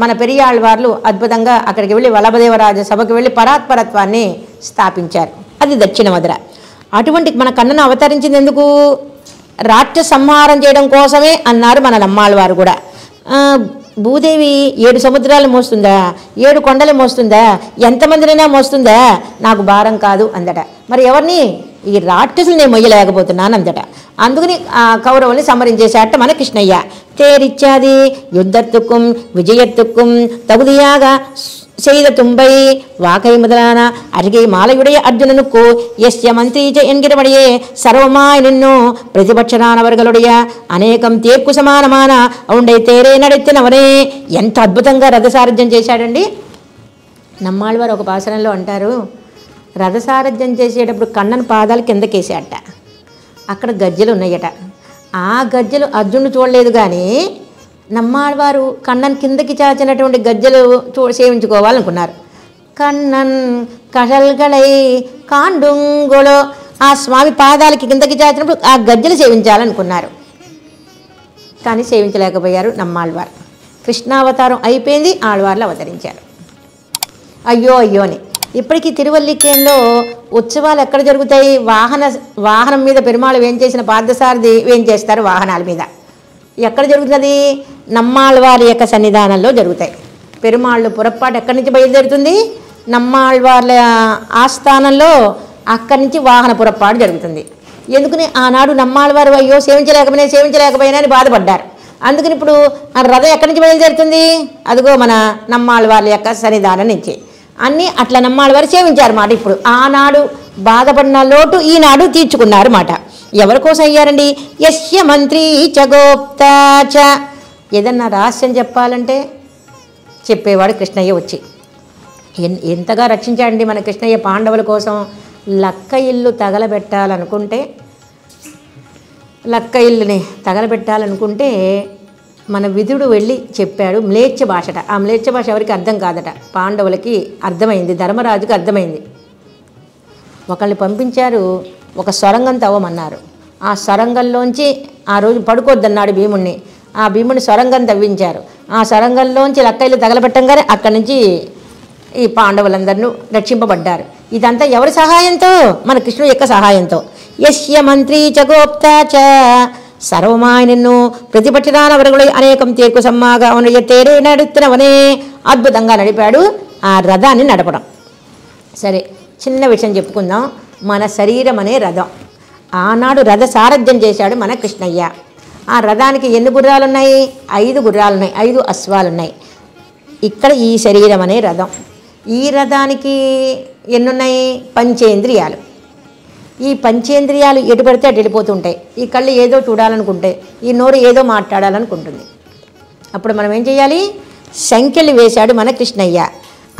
మన పెరియాళ్ళవార్లు అద్భుతంగా అక్కడికి వెళ్ళి వల్లభదేవరాజ సభకు వెళ్ళి పరాత్పరత్వాన్ని స్థాపించారు. అది దక్షిణ మధుర. అటువంటి మన కన్నను అవతరించింది ఎందుకు? రాక్షస సంహారం చేయడం కోసమే అన్నారు మన నమ్మాళ్ళవారు కూడా. భూదేవి 7 సముద్రాలు మోస్తుందా? 7 కొండలు మోస్తుందా? ఎంతమందినైనా మోస్తుందా? నాకు భారం కాదు అందట. మరి ఎవరిని? ఈ రాక్షసులు నేను మొయ్యలేకపోతున్నాను అందట. అందుకని ఆ కౌరవుల్ని సంహరించేశాట మన కృష్ణయ్య. తేరిచ్చాది యుద్ధత్తుక్కుం విజయత్తుక్కుం తగుదియాగా செய்த தும்பை வாக்கை முதலான அருகே மாலையுடைய அர்ஜுனனுக்கு எஸ்ய மந்திரீச்ச என்கிறபடியே சர்வமாய் நின்னு ప్రతిపక్షరానవర్గలుடைய అనేకం తేక్కు సమానమాన ఉండే తేరే నడెత్తినవరే. ఎంత అద్భుతంగా రథసారథ్యం చేశాడండి. నమ్మాళ్ళవారు ఒక పాసరంలో అంటారు, రథసారథ్యం చేసేటప్పుడు కన్నన్ పాదాలు కిందకేసాట. అక్కడ గజ్జెలు ఉన్నాయట. ఆ గజ్జెలు అర్జునుడు చూడలేదు, కానీ నమ్మాళ్ళవారు కన్నన్ కిందకి చాచినటువంటి గజ్జెలు సేవించుకోవాలనుకున్నారు. కన్నన్ కషల్గళై కాండుంగులో ఆ స్వామి పాదాలకి కిందకి చాచినప్పుడు ఆ గజ్జెలు సేవించాలనుకున్నారు, కానీ సేవించలేకపోయారు నమ్మాళ్ళవారు. కృష్ణావతారం అయిపోయింది, ఆళ్వార్లు అవతరించారు. అయ్యో అయ్యో అని. ఇప్పటికీ తిరువల్లికేణిలో ఉత్సవాలు ఎక్కడ జరుగుతాయి? వాహనం మీద పెరుమాళ్ వేంచేసిన పార్థసారథి వేంచేస్తారు వాహనాల మీద. ఎక్కడ జరుగుతుంది? నమ్మాళ్ళవారి యొక్క సన్నిధానంలో జరుగుతాయి. పెరుమాళ్ళు పురప్పాటు ఎక్కడి నుంచి బయలుదేరుతుంది? నమ్మాళ్ళవార్ల ఆస్థానంలో అక్కడి నుంచి వాహన పురప్పాటు జరుగుతుంది. ఎందుకని? ఆనాడు నమ్మాళ్ళవారు అయ్యో సేవించలేకపోయినా అని బాధపడ్డారు. అందుకని ఇప్పుడు ఆ రథం ఎక్కడి నుంచి బయలుదేరుతుంది? అదిగో మన నమ్మాళ్ళవార్ల యొక్క సన్నిధానం నుంచి. అన్నీ అట్లా నమ్మాళ్ళవారు సేవించారన్నమాట. ఇప్పుడు ఆనాడు బాధపడిన లోటు ఈనాడు తీర్చుకున్నారు మాట. ఎవరి కోసం అయ్యారండి? యస్య మంత్రి చ గోప్తా చ. ఏదన్నా రహస్యం చెప్పాలంటే చెప్పేవాడు కృష్ణయ్య వచ్చి. ఎంతగా రక్షించాడండి మన కృష్ణయ్య పాండవుల కోసం. లక్క ఇల్లు తగలబెట్టాలనుకుంటే మన విదుడు వెళ్ళి చెప్పాడు మ్లేచ్ఛ భాషట. ఆ మ్లేచ్ఛ భాష ఎవరికి అర్థం కాదట. పాండవులకి అర్థమైంది, ధర్మరాజుకి అర్థమైంది. ఒకళ్ళని పంపించారు, ఒక సొరంగం తవ్వమన్నారు. ఆ సొరంగంలోంచి ఆ రోజు పడుకోద్దన్నాడు భీముణ్ణి. ఆ భీముని సొరంగం తవ్వించారు. ఆ సొరంగంలోంచి లక్కయిలు తగలబెట్టంగానే అక్కడి నుంచి ఈ పాండవులందరూ రక్షింపబడ్డారు. ఇదంతా ఎవరి సహాయంతో? మన కృష్ణుడి యొక్క సహాయంతో. యస్య మంత్రి చ గోప్తా చ సర్వమాయ నిన్ను ప్రతిపక్షరానవరుగులు అనేకం తీర్కు సమ్మాగా ఉన్న తేరే నడుతున్నవనే. అద్భుతంగా నడిపాడు ఆ రథాన్ని నడపడం. సరే, చిన్న విషయం చెప్పుకుందాం. మన శరీరం అనే రథం. ఆనాడు రథ సారథ్యం చేశాడు మన కృష్ణయ్య. ఆ రథానికి ఎన్ని గుర్రాలు ఉన్నాయి? 5 గుర్రాలు ఉన్నాయి, 5 అశ్వాలున్నాయి. ఇక్కడ ఈ శరీరం అనే రథం. ఈ రథానికి ఎన్నున్నాయి? పంచేంద్రియాలు. ఈ పంచేంద్రియాలు ఎటు పడితే అటు వెళ్ళిపోతుంటాయి. ఈ కళ్ళు ఏదో చూడాలనుకుంటే, ఈ నోరు ఏదో మాట్లాడాలనుకుంటుంది. అప్పుడు మనం ఏం చేయాలి? సంఖ్యలు వేశాడు మన కృష్ణయ్య.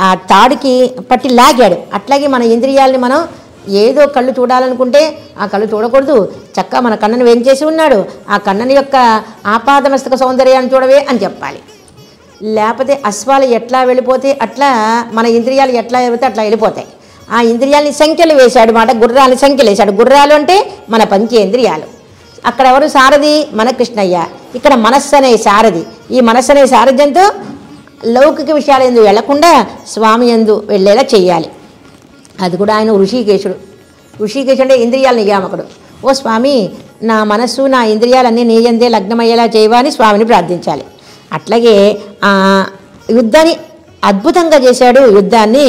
ఆ తాడుకి పట్టి లాగాడు. అట్లాగే మన ఇంద్రియాలని మనం ఏదో కళ్ళు చూడాలనుకుంటే ఆ కళ్ళు చూడకూడదు, చక్కగా మన కన్నను వేంచేసి ఉన్నాడు. ఆ కన్నని యొక్క ఆపాదమస్తక సౌందర్యాన్ని చూడవే అని చెప్పాలి. లేకపోతే అశ్వాలు ఎట్లా వెళ్ళిపోతే అట్లా మన ఇంద్రియాలు ఎట్లా వెళితే అట్లా వెళ్ళిపోతాయి. ఆ ఇంద్రియాలని సంఖ్యలు వేశాడు మాట. గుర్రాలని సంఖ్యలు వేశాడు. గుర్రాలు అంటే మన పంచేంద్రియాలు. అక్కడ ఎవరు సారథి? మన కృష్ణయ్య. ఇక్కడ మనస్సు అనే సారథి. ఈ మనస్సు అనే సారథ్యంతో లౌకిక విషయాలు ఎందు వెళ్లకుండా స్వామి ఎందు వెళ్ళేలా చేయాలి. అది కూడా ఆయన ఋషికేశుడు. ఋషికేశుడు అంటే ఇంద్రియాల నియామకుడు. ఓ స్వామి, నా మనస్సు నా ఇంద్రియాలన్నీ నీ యందే లగ్నమయ్యేలా చేయవా అని స్వామిని ప్రార్థించాలి. అట్లాగే యుద్ధాన్ని అద్భుతంగా చేశాడు. యుద్ధాన్ని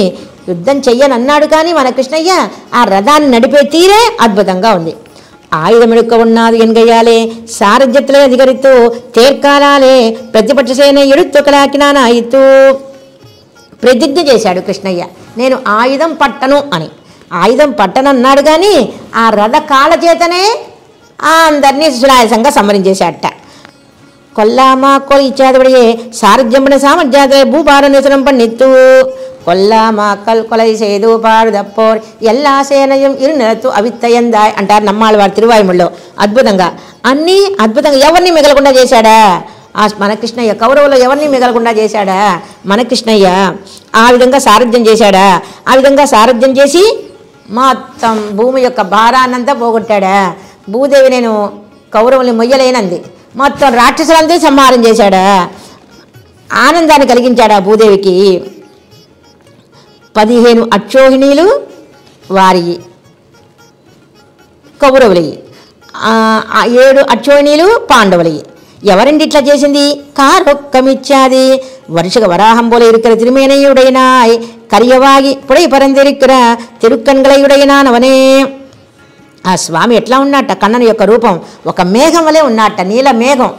యుద్ధం చెయ్యనన్నాడు కానీ మన కృష్ణయ్య ఆ రథాన్ని నడిపే తీరే అద్భుతంగా ఉంది. ఆయుధమిడుక ఉన్నది ఎన్గయ్యాలే సారథ్యత్లే అధికరిత్తు తేర్కాలాలే ప్రతిపక్ష సేన ఎడుత్తొకలాకినానాయిత్తు. ప్రతిజ్ఞ చేశాడు కృష్ణయ్య, నేను ఆయుధం పట్టను అని. ఆయుధం పట్టనన్నాడు కానీ ఆ రథ కాళ్ళ చేతనే అందరినీ సునాయాసంగా సంహరించేశాడట. కొల్లామా కొలిచాదబడియే సారథ్యంబడిన సామర్థ్యాదే భూభారనేశ్వరం పన్నిత్తు కొల్లామా కొలై సేదు పాడు దప్పోర్ ఎల్లా సేనయం ఇరు నెలతు అవిత్తయందాయ్ అంటారు నమ్మాళ్ళ వారి తిరువాయుముల్లో. అద్భుతంగా అన్నీ అద్భుతంగా ఎవరిని మిగలకుండా చేశాడా మన కృష్ణయ్య. కౌరవులు ఎవరిని మిగలకుండా చేశాడా మన కృష్ణయ్య. ఆ విధంగా సారథ్యం చేశాడా. ఆ విధంగా సారథ్యం చేసి మొత్తం భూమి యొక్క భారాన్నంతా పోగొట్టాడా. భూదేవి నేను కౌరవుల్ని మొయ్యలేనంది. మొత్తం రాక్షసులందరూ సంహారం చేశాడా. ఆనందాన్ని కలిగించాడా భూదేవికి. 15 అక్షోహిణీలు వారి కౌరవులయ్యి, 7 అక్షోహిణీలు పాండవులయ్యి. ఎవరండి ఇట్లా చేసింది. కారొక్కమిచ్చాది வருஷக வராகம் போல இருக்கிற திருமேனையுடையனாய் கரியவாகி புடை பரந்திருக்கிற తిరుక్కన్గలయుడైనానవనే. ఆ స్వామి ఎట్లా ఉన్నట్ట, కన్నన యొక్క రూపం ఒక మేఘం వలె ఉన్నట్ట, నీల మేఘం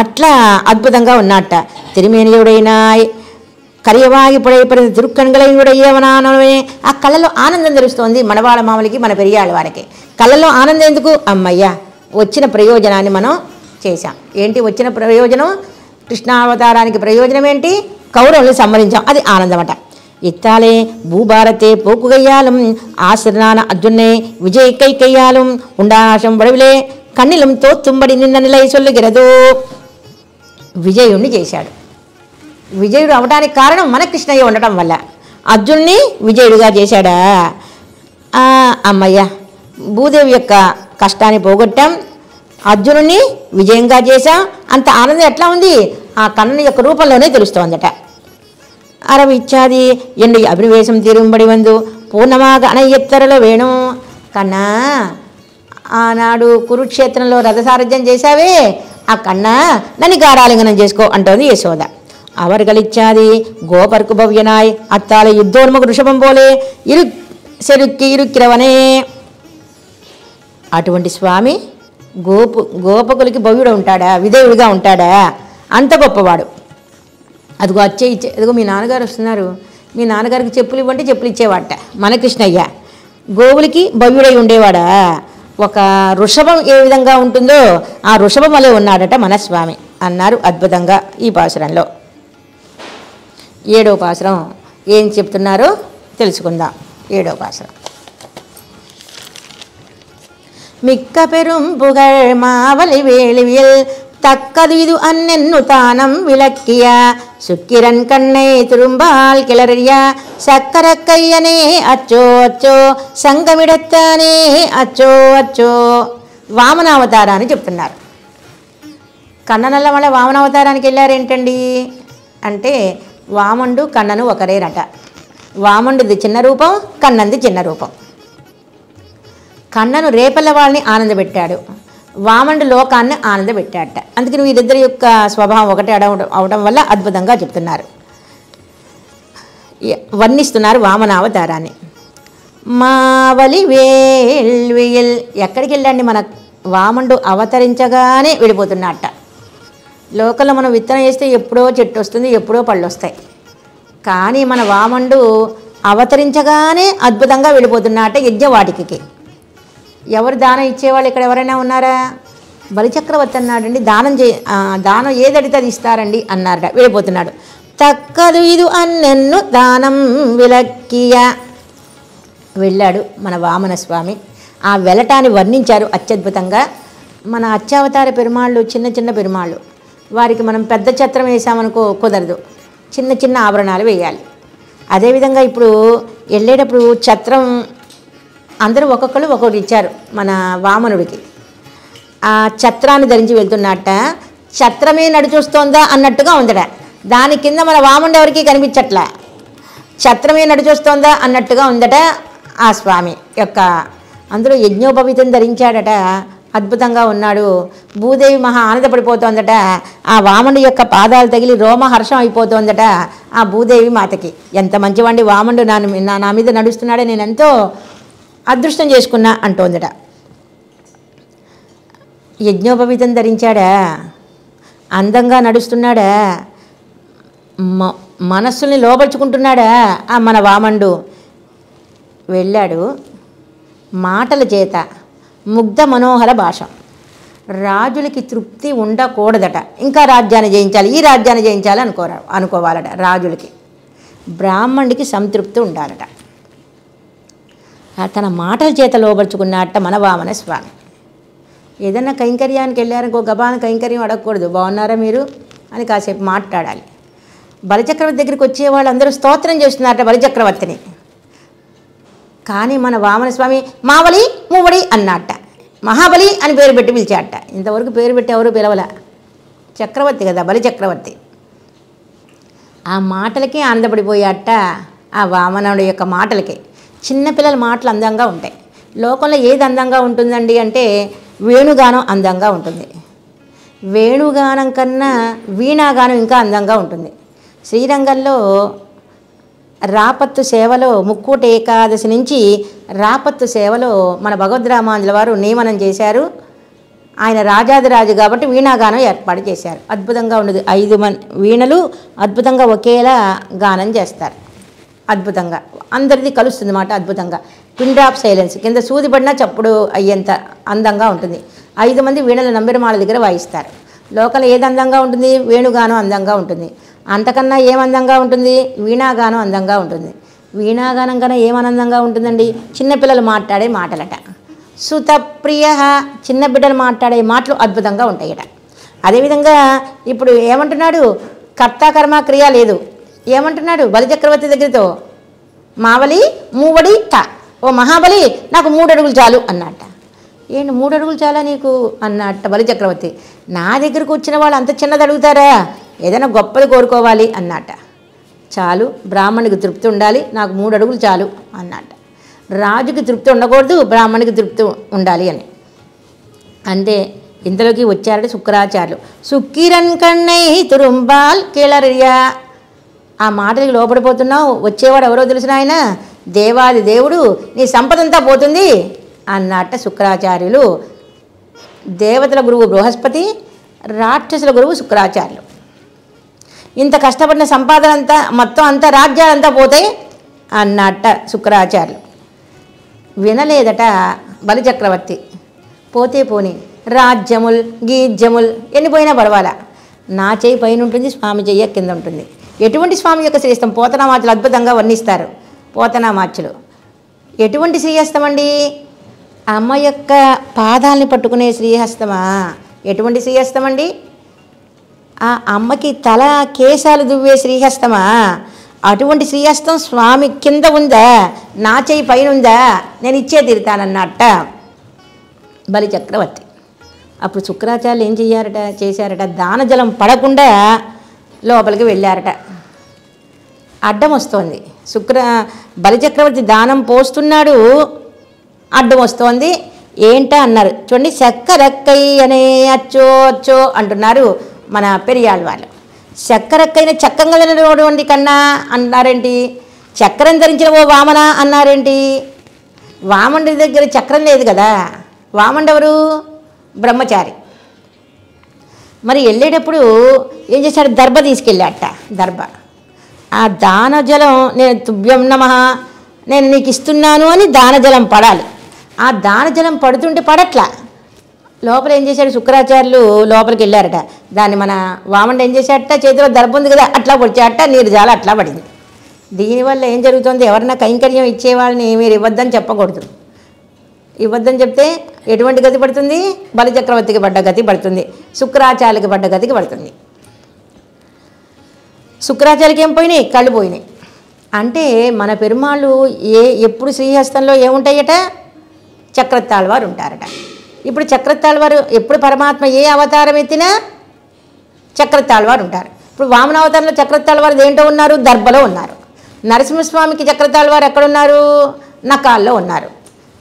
అట్లా అద్భుతంగా ఉన్నట్ట. తిరుమేనియుడైనాయ్ కరియవాగి పుడైపరి తిరుక్కన్గలయుడయ్యవనానవనే. ఆ కళ్ళలో ఆనందం తెలుస్తోంది మనవాళ్ళ మామూలకి మన పెరియాళ్ళ వారికి. కళ్ళలో ఆనందం ఎందుకు, అమ్మయ్య వచ్చిన ప్రయోజనాన్ని మనం చేశాం. ఏంటి వచ్చిన ప్రయోజనం, కృష్ణావతారానికి ప్రయోజనం ఏంటి, కౌరవుల్ని సంహరించాం, అది ఆనందమట. ఇత్తాలే భూభారతే పోకుగయ్యాలం ఆశ్రనాన అర్జున్నే విజయ్ కైకయ్యాలం ఉండానాశం వడవిలే కన్నిలం తోత్తుంబడి నిన్న నిలై సొల్లుగిరదు. విజయుణ్ణి చేశాడు. విజయుడు అవడానికి కారణం మన కృష్ణయ్య ఉండటం వల్ల. అర్జున్ని విజయుడిగా చేశాడా. అమ్మయ్య భూదేవి యొక్క కష్టాన్ని పోగొట్టాం, అర్జునుడిని విజయంగా చేశాం. అంత ఆనందం ఎట్లా ఉంది, ఆ కన్నని యొక్క రూపంలోనే తెలుస్తోందట. అరవిచ్చాది ఎండు అభినివేశం తీరుంబడి వందు పూర్ణమాగ అనయ్యత్తరలో వేణు. కన్నా ఆనాడు కురుక్షేత్రంలో రథసారథ్యం చేశావే, ఆ కన్నా నన్ను గారాలింగనం చేసుకో అంటోంది యశోద. అవర్గలిచ్చాది గోపర్కు భవ్యనాయ్ అత్తాల యుద్ధోన్ముఖ వృషభం పోలే ఇరుక్కిరవనే. అటువంటి స్వామి గోపకులకి భవ్యుడు ఉంటాడా, విధేయుడిగా ఉంటాడా, అంత గొప్పవాడు. అదిగో అదిగో మీ నాన్నగారు వస్తున్నారు, మీ నాన్నగారికి చెప్పులు ఇవ్వంటే చెప్పులు ఇచ్చేవాట మన కృష్ణయ్య. గోవులకి భవ్యుడై ఉండేవాడా. ఒక వృషభం ఏ విధంగా ఉంటుందో ఆ వృషభం వలె ఉన్నాడట మన స్వామి అన్నారు అద్భుతంగా ఈ పాసురంలో. 7వ పాసురం ఏం చెప్తున్నారో తెలుసుకుందాం. 7వ పాసురం. மிக்க பெரும் புகழ் மாவலி வேளிவியல் தக்கது இது அன்னென்னு தானம் விளக்கிய சுக்கிரன் கண்ணை திரும்பால் கிளறிய சக்கர கையனே అచ్చో అచ్చో సంగమిడத்தாనే అచ్చో అచ్చో. వామనావతారాన్ని చెప్తున్నారు. కన్ననల్ల వాళ్ళ వామనావతారానికి వెళ్ళారేంటండి అంటే, వామనుడు కన్నను ఒకరేనట. వామనుడిది చిన్న రూపం, కన్నంది చిన్న రూపం. కన్నను రేపల్ల వాళ్ళని ఆనందపెట్టాడు, వామనుడు లోకాన్ని ఆనందపెట్టాడట. అందుకని వీరిద్దరి యొక్క స్వభావం ఒకటే అవడం వల్ల అద్భుతంగా చెప్తున్నారు, వర్ణిస్తున్నారు వామనావతారాన్ని. మావలి వేల్వియల్ ఎక్కడికి వెళ్ళండి, మన వామనుడు అవతరించగానే వెళ్ళిపోతున్నట్ట. లోకంలో మనం విత్తనం వేస్తే ఎప్పుడో చెట్టు వస్తుంది, ఎప్పుడో పళ్ళు వస్తాయి. కానీ మన వామనుడు అవతరించగానే అద్భుతంగా వెళ్ళిపోతున్నట్ట యజ్ఞవాటికి. ఎవరు దానం ఇచ్చేవాళ్ళు ఇక్కడ ఎవరైనా ఉన్నారా? బలిచక్రవర్తి అన్నాడండి, దానం ఏదడితే అది ఇస్తారండి అన్నారట. వెళ్ళిపోతున్నాడు. తక్కదు ఇది అన్నెన్ను దానం విలక్కియ. వెళ్ళాడు మన వామన స్వామి. ఆ వెళ్ళటాన్ని వర్ణించారు అత్యద్భుతంగా. మన అత్యావతార పెరుమాళ్ళు చిన్న చిన్న పెరుమాళ్ళు, వారికి మనం పెద్ద ఛత్రం వేసామనుకో కుదరదు, చిన్న చిన్న ఆభరణాలు వేయాలి. అదేవిధంగా ఇప్పుడు వెళ్ళేటప్పుడు ఛత్రం అందరూ ఒక్కొక్కరు ఒక్కొక్కటి ఇచ్చారు మన వామనుడికి. ఆ ఛత్రాన్ని ధరించి వెళ్తున్నట్ట. ఛత్రమే నడిచొస్తోందా అన్నట్టుగా ఉందట. దాని కింద మన వామనుడు ఎవరికి కనిపించట్లా, ఛత్రమే నడిచొస్తోందా అన్నట్టుగా ఉందట ఆ స్వామి యొక్క. అందులో యజ్ఞోపవీతం ధరించాడట. అద్భుతంగా ఉన్నాడు. భూదేవి మహా ఆనందపడిపోతోందట. ఆ వామనుడి యొక్క పాదాలు తగిలి రోమహర్షం అయిపోతోందట ఆ భూదేవి మాతకి. ఎంత మంచివాడి వామనుడు నా మీద నడుస్తున్నాడే, నేను ఎంతో అదృష్టం చేసుకున్నా అంటోందట. యజ్ఞోపవీతం ధరించాడా, అందంగా నడుస్తున్నాడా, మనస్సుల్ని లోపరుచుకుంటున్నాడా ఆ మన వామనుడు. వెళ్ళాడు మాటల చేత ముగ్ధ మనోహర భాష. రాజులకి తృప్తి ఉండకూడదట, ఇంకా రాజ్యాన్ని జయించాలి, ఈ రాజ్యాన్ని జయించాలి అనుకోవాలట రాజులకి. బ్రాహ్మణుడికి సంతృప్తి ఉండాలట. తన మాటల చేత లోపరుచుకున్నట్ట మన వామన స్వామి. ఏదన్నా కైంకర్యానికి వెళ్ళారనుకో గబాన కైంకర్యం అడగకూడదు, బాగున్నారా మీరు అని కాసేపు మాట్లాడాలి. బలిచక్రవర్తి దగ్గరికి వచ్చే వాళ్ళందరూ స్తోత్రం చేస్తున్నారట బలిచక్రవర్తిని. కానీ మన వామనస్వామి మావలి మూవడి అన్నట్ట, మహాబలి అని పేరు పెట్టి పిలిచాట. ఇంతవరకు పేరు పెట్టి ఎవరు పిలవల, చక్రవర్తి కదా బలిచక్రవర్తి. ఆ మాటలకి ఆనందపడిపోయాట ఆ వామనుడి యొక్క మాటలకి. చిన్నపిల్లల మాటలు అందంగా ఉంటాయి. లోకంలో ఏది అందంగా ఉంటుందండి అంటే వేణుగానం అందంగా ఉంటుంది. వేణుగానం కన్నా వీణాగానం ఇంకా అందంగా ఉంటుంది. శ్రీరంగంలో రాపత్తు సేవలో ముక్కోటి ఏకాదశి నుంచి రాపత్తు సేవలో మన భగవద్రామాంజుల వారు నియమనం చేశారు. ఆయన రాజాదిరాజు కాబట్టి వీణాగానం ఏర్పాటు చేశారు. అద్భుతంగా ఉండదు. 5 వీణలు అద్భుతంగా ఒకేలా గానం చేస్తారు. అద్భుతంగా అందరిది కలుస్తుంది మాట. అద్భుతంగా పిన్ డ్రాప్ సైలెన్స్, కింద సూది పడినా చప్పుడు అయ్యేంత అందంగా ఉంటుంది. 5 మంది వీణలు నంబెరమాల దగ్గర వాయిస్తారు. లోకల్ ఏది అందంగా ఉంటుంది, వేణుగానం అందంగా ఉంటుంది. అంతకన్నా ఏమందంగా ఉంటుంది, వీణాగానం అందంగా ఉంటుంది. వీణాగానం కన్నా ఏమనందంగా ఉంటుందండి, చిన్నపిల్లలు మాట్లాడే మాటలట. సుతప్రియ, చిన్న బిడ్డలు మాట్లాడే మాటలు అద్భుతంగా ఉంటాయట. అదేవిధంగా ఇప్పుడు ఏమంటున్నాడు, కర్త కర్మ క్రియ లేదు. ఏమంటున్నాడు బలిచక్రవర్తి దగ్గరతో, మావలి మూవడి ట, ఓ మహాబలి నాకు 3 అడుగులు చాలు అన్నట్ట. ఏంటి 3 అడుగులు చాలా నీకు అన్నట్ట బలిచక్రవర్తి. నా దగ్గరకు వచ్చిన వాళ్ళు అంత చిన్నది అడుగుతారా, ఏదైనా గొప్పది కోరుకోవాలి అన్నట్ట. చాలు, బ్రాహ్మణుడికి తృప్తి ఉండాలి, నాకు 3 అడుగులు చాలు అన్నట్ట. రాజుకి తృప్తి ఉండకూడదు, బ్రాహ్మణుడికి తృప్తి ఉండాలి అని. అంటే ఇంతలోకి వచ్చారట శుక్రాచార్యులు. సుక్కిరన్ కన్నై తురుంబాల్ కేళరియా. ఆ మాటలకి లోపడిపోతున్నావు, వచ్చేవాడు ఎవరో తెలిసిన ఆయన దేవాది దేవుడు, నీ సంపదంతా పోతుంది అన్నట్ట శుక్రాచార్యులు. దేవతల గురువు బృహస్పతి, రాక్షసుల గురువు శుక్రాచార్యులు. ఇంత కష్టపడిన సంపాదన అంతా మొత్తం అంతా రాజ్యాలంతా పోతాయి అన్నట్ట శుక్రాచార్యులు. వినలేదట బలిచక్రవర్తి. పోతే పోని, రాజ్యముల్ గీజ్యముల్ ఎన్నిపోయినా పడవాలా, నా చేయి పైన ఉంటుంది, స్వామి చెయ్య కింద ఉంటుంది. ఎటువంటి స్వామి యొక్క శ్రీహస్తం పోతనామాచులు అద్భుతంగా వర్ణిస్తారు. పోతనామాచులు ఎటువంటి శ్రీహస్తం అండి, అమ్మ యొక్క పాదాలని పట్టుకునే శ్రీహస్తమా? ఎటువంటి శ్రీహస్తం అండి? ఆ అమ్మకి తల కేశాలు దువ్వే శ్రీహస్తమా? అటువంటి శ్రీహస్తం స్వామి కింద ఉందా, నా చేయి పైన ఉందా? నేను ఇచ్చే తీరుతానన్నట్ట బలిచక్రవర్తి. అప్పుడు శుక్రాచార్యులు ఏం చేశారట, దానజలం పడకుండా లోపలికి వెళ్ళారట. అడ్డం వస్తోంది. బలిచక్రవర్తి దానం పోస్తున్నాడు, అడ్డం వస్తోంది. ఏంటా అన్నారు చూడండి. చక్కరక్కై అనే అచ్చో అచ్చో అంటున్నారు మన పెరియాళ్ళ వాళ్ళు. చక్కరక్కైన చక్కంగా తినటువంటి కన్నా అన్నారేంటి, చక్రం ధరించిన ఓ వామన అన్నారేంటి? వామనుడి దగ్గర చక్రం లేదు కదా. వామనుడు ఎవరు? బ్రహ్మచారి. మరి వెళ్ళేటప్పుడు ఏం చేశాడు, దర్భ తీసుకెళ్ళాట. దర్భ, ఆ దానజలం నేను తుభ్యం నమః, నేను నీకు ఇస్తున్నాను అని దానజలం పడాలి. ఆ దానజలం పడుతుంటే పడట్లా. లోపల ఏం చేశాడు శుక్రాచార్యులు, లోపలికి వెళ్ళారట. దాన్ని మన వామనుడు ఏం చేశాడట, చేతిలో దర్భ ఉంది కదా అట్లా పొడిచాడట, నీరు జాల అట్లా పడింది. దీనివల్ల ఏం జరుగుతుంది, ఎవరన్నా కైంకర్యం ఇచ్చేవాళ్ళని మీరు ఇవ్వద్దని చెప్పకూడదు. ఇవ్వద్దని చెప్తే ఎటువంటి గతి పడుతుంది, బలిచక్రవర్తికి పడ్డ గతి పడుతుంది, శుక్రాచార్యులకి పడ్డ గతికి పడుతుంది. శుక్రాచార్యకి ఏం పోయినాయి, కళ్ళు పోయినాయి. అంటే మన పెరుమాళ్ళు ఎప్పుడు శ్రీహస్తంలో ఏముంటాయట, చక్రతాళ్వారు ఉంటారట. ఇప్పుడు చక్రతాళ్వారు ఎప్పుడు పరమాత్మ ఏ అవతారం ఎత్తినా చక్రతాళ్వారు ఉంటారు. ఇప్పుడు వామన అవతారంలో చక్రతాళ్వారు దేంటో ఉన్నారు, దర్భలో ఉన్నారు. నరసింహస్వామికి చక్రతాళ్వారు ఎక్కడున్నారు, నకాల్లో ఉన్నారు.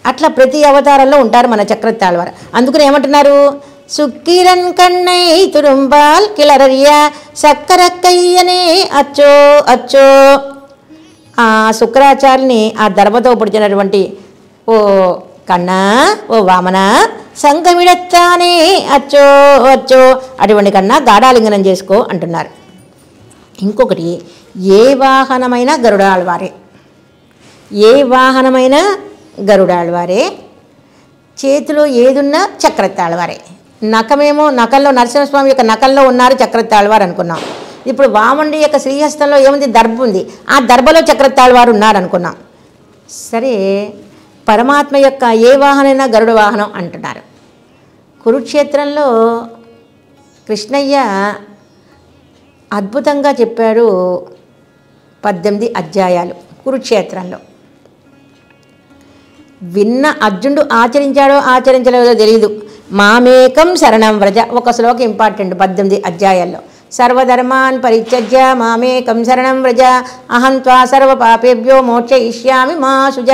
అట్లా ప్రతి అవతారంలో ఉంటారు మన చక్రవర్తి ఆళ్వార్. అందుకని ఏమంటున్నారు, సుక్కిరన్ కన్నై తురుంబాల్ కిలరయ్య సక్కరక్కయ్యనే అచ్చో అచ్చో. ఆ శుక్రాచార్యుని ఆ దర్భతో పుడిచినటువంటి ఓ కన్నా, ఓ వామన సంగమిడత్తానే అచ్చో అచ్చో, అటువంటి కన్నా గాఢాలింగనం చేసుకో అంటున్నారు. ఇంకొకటి, ఏ వాహనమైన గరుడాళ్వారే, ఏ వాహనమైన గరుడాళ్వారే, చేతిలో ఏదున్నా చక్రవర్తి ఆళ్వారే. నఖమేమో నఖంలో నరసింహస్వామి యొక్క నఖంలో ఉన్నారు చక్రవర్తి ఆళ్వారు అనుకున్నాం. ఇప్పుడు వామనుడి యొక్క శ్రీహస్తంలో ఏముంది, దర్భ ఉంది, ఆ దర్భలో చక్రవర్తి ఆళ్వారు ఉన్నారు అనుకున్నాం. సరే, పరమాత్మ యొక్క ఏ వాహనమైనా గరుడ వాహనం అంటున్నారు. కురుక్షేత్రంలో కృష్ణయ్య అద్భుతంగా చెప్పాడు 18 అధ్యాయాలు కురుక్షేత్రంలో. విన్న అర్జునుడు ఆచరించాడో ఆచరించలేదో తెలియదు. మామేకం శరణం వ్రజ ఒక శ్లోకం ఇంపార్టెంట్ 18 అధ్యాయాల్లో. సర్వధర్మాన్ పరిత్యజ్య మామేకం శరణం వ్రజ అహం త్వా సర్వ పాపేభ్యో మోక్షయిష్యామి మా శుజ.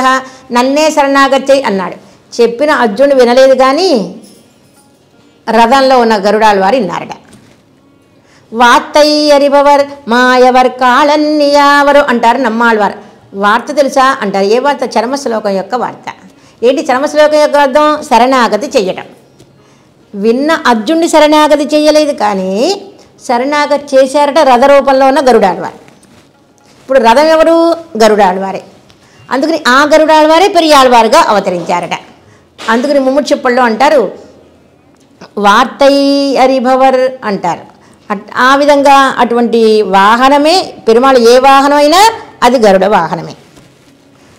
నన్నే శరణాగతి అన్నాడు. చెప్పిన అర్జునుడు వినలేదు, కానీ రథంలో ఉన్న గరుడాళ్వారు విన్నారట. వార్తై అరిబవర్ మాయవర్ కాళన్నియావరు అంటారు నమ్మాళ్వారు. వార్త తెలుసా అంటారు. ఏ వార్త? చర్మశ్లోకం యొక్క వార్త. ఏంటి చర్మశ్లోకం యొక్క అర్థం? శరణాగతి చెయ్యటం. విన్న అర్జునుడి శరణాగతి చెయ్యలేదు, కానీ శరణాగతి చేశారట రథ రూపంలో ఉన్న గరుడాళ్వారు. ఇప్పుడు రథం ఎవరు? గరుడాళ్వారే. అందుకని ఆ గరుడాళ్వారే పెరియాళ్వారుగా అవతరించారట. అందుకని ముమ్ముక్షిప్పల్లో అంటారు వార్తై అరిభవర్ అంటారు. ఆ విధంగా అటువంటి వాహనమే పెరుమాళ్. ఏ వాహనమైనా అది గరుడ వాహనమే.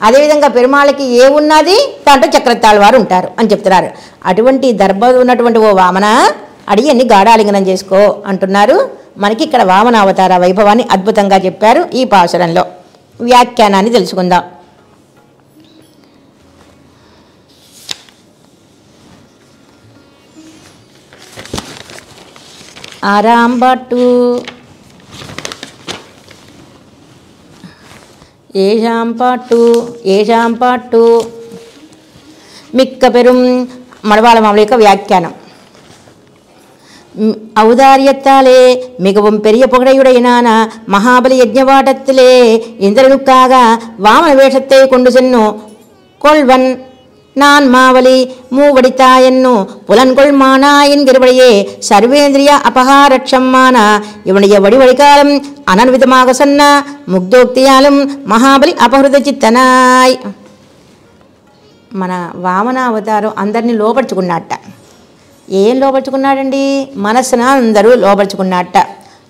అదేవిధంగా పెరుమాళకి ఏ ఉన్నది దాంట్లో చక్రవర్తి ఆళ్వారు ఉంటారు అని చెప్తున్నారు. అటువంటి దర్భ ఉన్నటువంటి ఓ వామన అడిగి అన్ని గాఢాలింగనం చేసుకో అంటున్నారు. మనకి ఇక్కడ వామన అవతార వైభవాన్ని అద్భుతంగా చెప్పారు. ఈ పాసురంలో వ్యాఖ్యానాన్ని తెలుసుకుందాం. ఆరాంబట్టు ఏషాం పాట్టు మిక్క పెరుం మడవాళ మామూలు యొక్క వ్యాఖ్యానం. ఔదార్యத்தாலே மிகவும் பெரிய புகழையுடையனான மகாபலி யஜ்ஞவாடத்திலே இந்திரனுக்காக வாமன வேஷத்தை கொண்டு சென்னு கொள்வன் நான் மாவலி மூவடித்தாயன்னு புலன்கொள் மானா என்கிறபடியே சர்வேந்திரிய அபகாரட்சம்மான இவனுடைய வடிவழிகாலம் அனன்விதமாக சொன்ன முக்தோக்தியாலும் மகாபలి అపహృత చిత్తనాయ్. మన వామన అవతారం అందరినీ లోపరుచుకున్నట్ట. ఏం లోపరుచుకున్నాడండి? మనస్సున అందరూ లోపరుచుకున్నట్ట.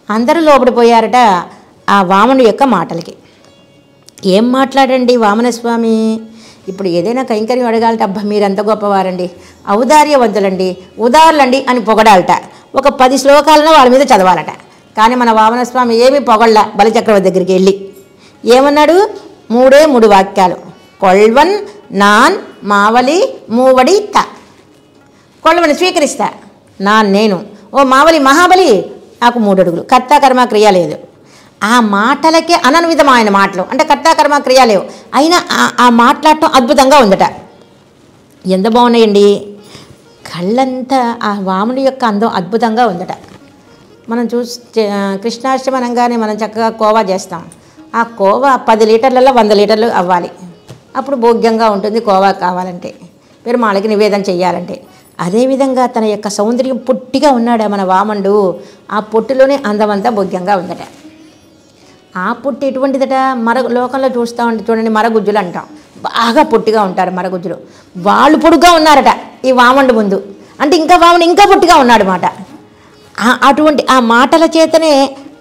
అందరూ లోపడిపోయారట ఆ వామనుడి యొక్క మాటలకి. ఏం మాట్లాడండి వామనస్వామి? ఇప్పుడు ఏదైనా కైంకర్యం అడగాలట, అబ్బా మీరంత గొప్పవారండి, ఔదార్యవంతులండి, ఉదారులండి అని పొగడాలట. ఒక 10 శ్లోకాలను వాళ్ళ మీద చదవాలట. కానీ మన వామనస్వామి ఏమీ పొగళ్ళ. బలిచక్రవర్తి దగ్గరికి వెళ్ళి ఏమన్నాడు? 3 వాక్యాలు. కొల్వన్ నాన్ మావలి మూవడి త. కొల్వని స్వీకరిస్తా, నాన్ నేను, ఓ మావలి మహాబలి నాకు 3 అడుగులు. కర్త కర్మ క్రియ లేదు. ఆ మాటలకే అనన్వితమైన మాటలు, అంటే కర్త కర్మ క్రియ లేవు, అయినా ఆ మాట్లాడటం అద్భుతంగా ఉందట. ఎంత బాగున్నాయండి. కళ్ళంతా ఆ వాముడి యొక్క అందం అద్భుతంగా ఉందట. మనం కృష్ణాష్టమి అనగానే మనం చక్కగా కోవా చేస్తాం. ఆ కోవా 10 లీటర్లలో 100 లీటర్లు అవ్వాలి. అప్పుడు భోగ్యంగా ఉంటుంది కోవా కావాలంటే, పెరుమాళకి నివేదన చెయ్యాలంటే. అదేవిధంగా తన యొక్క సౌందర్యం పొట్టిగా ఉన్నాడు మన వామనుడు. ఆ పొట్టులోనే అందమంతా భోగ్యంగా ఉందట. ఆ పొట్టు ఎటువంటిదట? లోకంలో చూస్తూ ఉంటే చూడండి, మరగుజ్జులు అంటాం. బాగా పొట్టిగా ఉంటారు మరగుజ్జులు. వాళ్ళు పొడుగ్గా ఉన్నారట ఈ వామనుడు ముందు. అంటే ఇంకా వామనుడు ఇంకా పొట్టిగా ఉన్నాడు మాట. అటువంటి ఆ మాటల చేతనే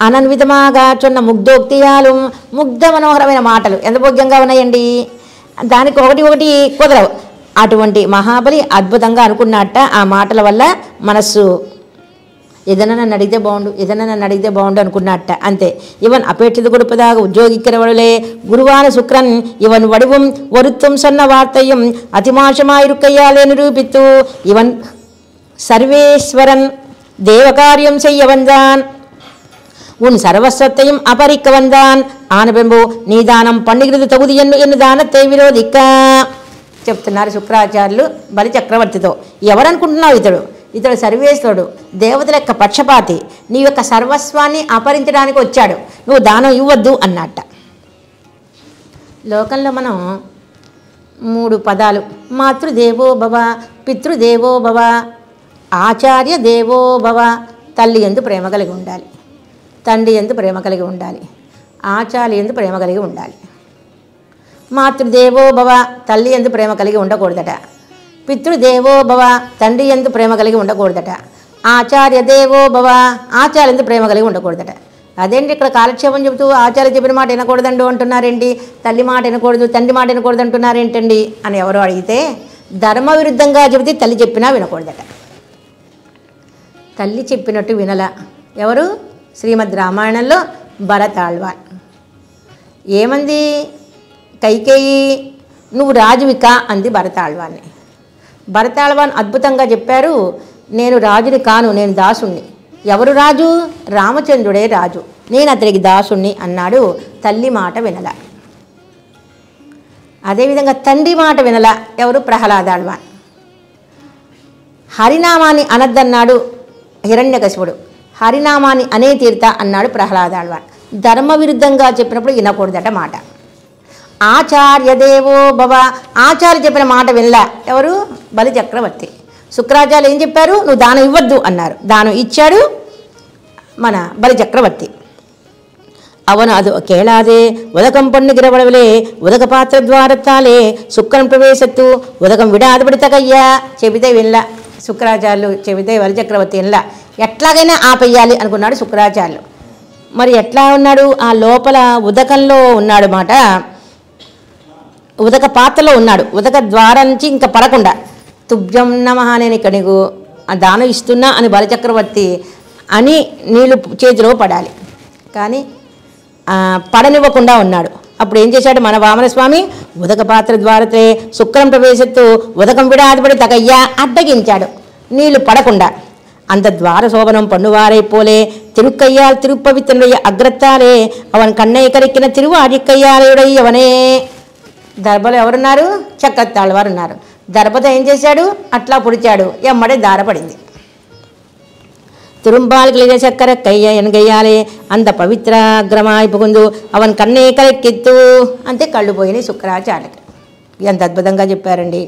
అనన్వితమాగా చున్న ముగ్ధోక్తియాలు, ముగ్ధ మనోహరమైన మాటలు ఎంత భోగ్యంగా ఉన్నాయండి. దానికి ఒకటి కుదరవు. అటువంటి మహాబలి అద్భుతంగా అనుకున్నట్ట. ఆ మాటల వల్ల మనస్సు ఏదైనా నన్ను అడిగితే బాగుండు అనుకున్నట్ట. అంతే. ఇవన్ అపేక్షిత கொடுப்பதாக உத்தியோகிக்கிறவர்களே குருவான சுக்ரன் இவன் வடிவும் ஒருத்தும் சொன்ன வார்த்தையும் அதிமாஷமாயிருக்கையாலே நிரூபித்து இவன் சர்வேஸ்வரன் தேவகாரியம் செய்ய வந்தான், உன் சர்வஸ்வத்தையும் அபரிக்க வந்தான். ஆனபெம்பு நீ தானம் பண்ணுகிறது தகுதி என்று தானத்தை விரோதிக்க. చెప్తున్నారు శుక్రాచార్యులు బలి చక్రవర్తితో. ఎవరనుకుంటున్నావు ఇతడు సర్వేశ్వరుడు, దేవతల యొక్క పక్షపాతి, నీ యొక్క సర్వస్వాన్ని అపహరించడానికి వచ్చాడు, నువ్వు దానం ఇవ్వద్దు అన్నట్ట. లోకంలో మనం 3 పదాలు, మాతృదేవో భవ, పితృదేవో భవ, ఆచార్య దేవో భవ. తల్లి యందు ప్రేమ కలిగి ఉండాలి, తండ్రి యందు ప్రేమ కలిగి ఉండాలి, ఆచార్య యందు ప్రేమ కలిగి ఉండాలి. మాతృదేవో భవ, తల్లి యందు ప్రేమ కలిగి ఉండకూడదట. పితృదేవో భవ, తండ్రి యందు ప్రేమ కలిగి ఉండకూడదట. ఆచార్య దేవో భవ, ఆచార్య యందు ప్రేమ కలిగి ఉండకూడదట. అదేంటి ఇక్కడ కాలక్షేపం చెబుతూ ఆచార్య చెప్పిన మాట వినకూడదండు అంటున్నారేంటి, తల్లి మాట వినకూడదు, తండ్రి మాట వినకూడదు అంటున్నారేంటండి అని ఎవరో అడిగితే, ధర్మ విరుద్ధంగా చెబితే తల్లి చెప్పినా వినకూడదట. తల్లి చెప్పినట్టు వినల ఎవరు? శ్రీమద్ రామాయణంలో భరతాళ్వాన్ ఏమంది? కైకేయి నువ్వు రాజువికా అంది భరతాళ్వాన్ని. భరతాళ్వాన్ అద్భుతంగా చెప్పారు, నేను రాజుని కాను, నేను దాసుణ్ణి. ఎవరు రాజు? రామచంద్రుడే రాజు, నేను అతనికి దాసుణ్ణి అన్నాడు. తల్లి మాట వినల. అదేవిధంగా తండ్రి మాట వినల ఎవరు? ప్రహ్లాదాళ్వాన్. హరినామాన్ని అనద్దన్నాడు హిరణ్యకశిపుడు, హరినామాన్ని అనే తీరుతా అన్నాడు ప్రహ్లాదాళ్వాన్. ధర్మ విరుద్ధంగా చెప్పినప్పుడు వినకూడదట మాట. ఆచార్య దేవో భవ, ఆచార్య చెప్పిన మాట వినలా ఎవరు? బలి చక్రవర్తి. శుక్రాచార్యులు ఏం చెప్పారు? నువ్వు దానం ఇవ్వద్దు అన్నారు, దానం ఇచ్చాడు మన బలి చక్రవర్తి. ಅವನು ಅದು ಕೇಳಾದೆ ಉದಕಂ ಪಣ್ಣು ಗಿರವಳವಲೇ ಉದಕ ಪಾತ್ರ ద్వారத்தாலே శుక్రం ప్రవేశత్తు ఉదకం విడాదపడి తగయ్యా. చెబితే వినలా శుక్రాచార్యులు, చెబితే బలి చక్రవర్తి వినలా. ఎట్లాగైనా ఆపేయాలి అనుకున్నాడు శుక్రాచార్యులు. మరి ఎట్లా ఉన్నాడు? ఆ లోపల ఉదకంలో ఉన్నాడు మాట, ఉదక పాత్రలో ఉన్నాడు, ఉదక ద్వారం నుంచి ఇంకా పడకుండా తుభ్యం నమః నేను ఇక్కడ నీకు దానం ఇస్తున్నా అని బలిచక్రవర్తి అని నీళ్ళు చేతిలో పడాలి, కానీ పడనివ్వకుండా ఉన్నాడు. అప్పుడు ఏం చేశాడు మన వామనస్వామి? ఉదక పాత్ర ద్వారతే శుక్రం ప్రవేశత్తు ఉదకం విడాదిపడి తగయ్యా అడ్డగించాడు నీళ్లు పడకుండా. அந்த துவார சோபனம் பண்ணுவாரை போலே திருக்கையால் திருப்பவித்தனுடைய அக்ரத்தாலே அவன் கண்ணை கரிக்கின తిరువాడికయ్యాలయుడయ్యవనే. దర్భలో ఎవరున్నారు? చక్రతాళ్వారు ఉన్నారు. దర్భతో ఏం చేశాడు? అట్లా పొడిచాడు, ఎమ్మడే దారపడింది. తిరుంబాల్కిలిగ చక్కర కయ్య ఎనగయ్యాలే అంత పవిత్రాగ్రమాయి పుగుందు అవన్ కన్నే కరెక్కిత్తు. అంతే కళ్ళు పోయినాయి శుక్రాచార్యులకి. ఎంత అద్భుతంగా చెప్పారండి.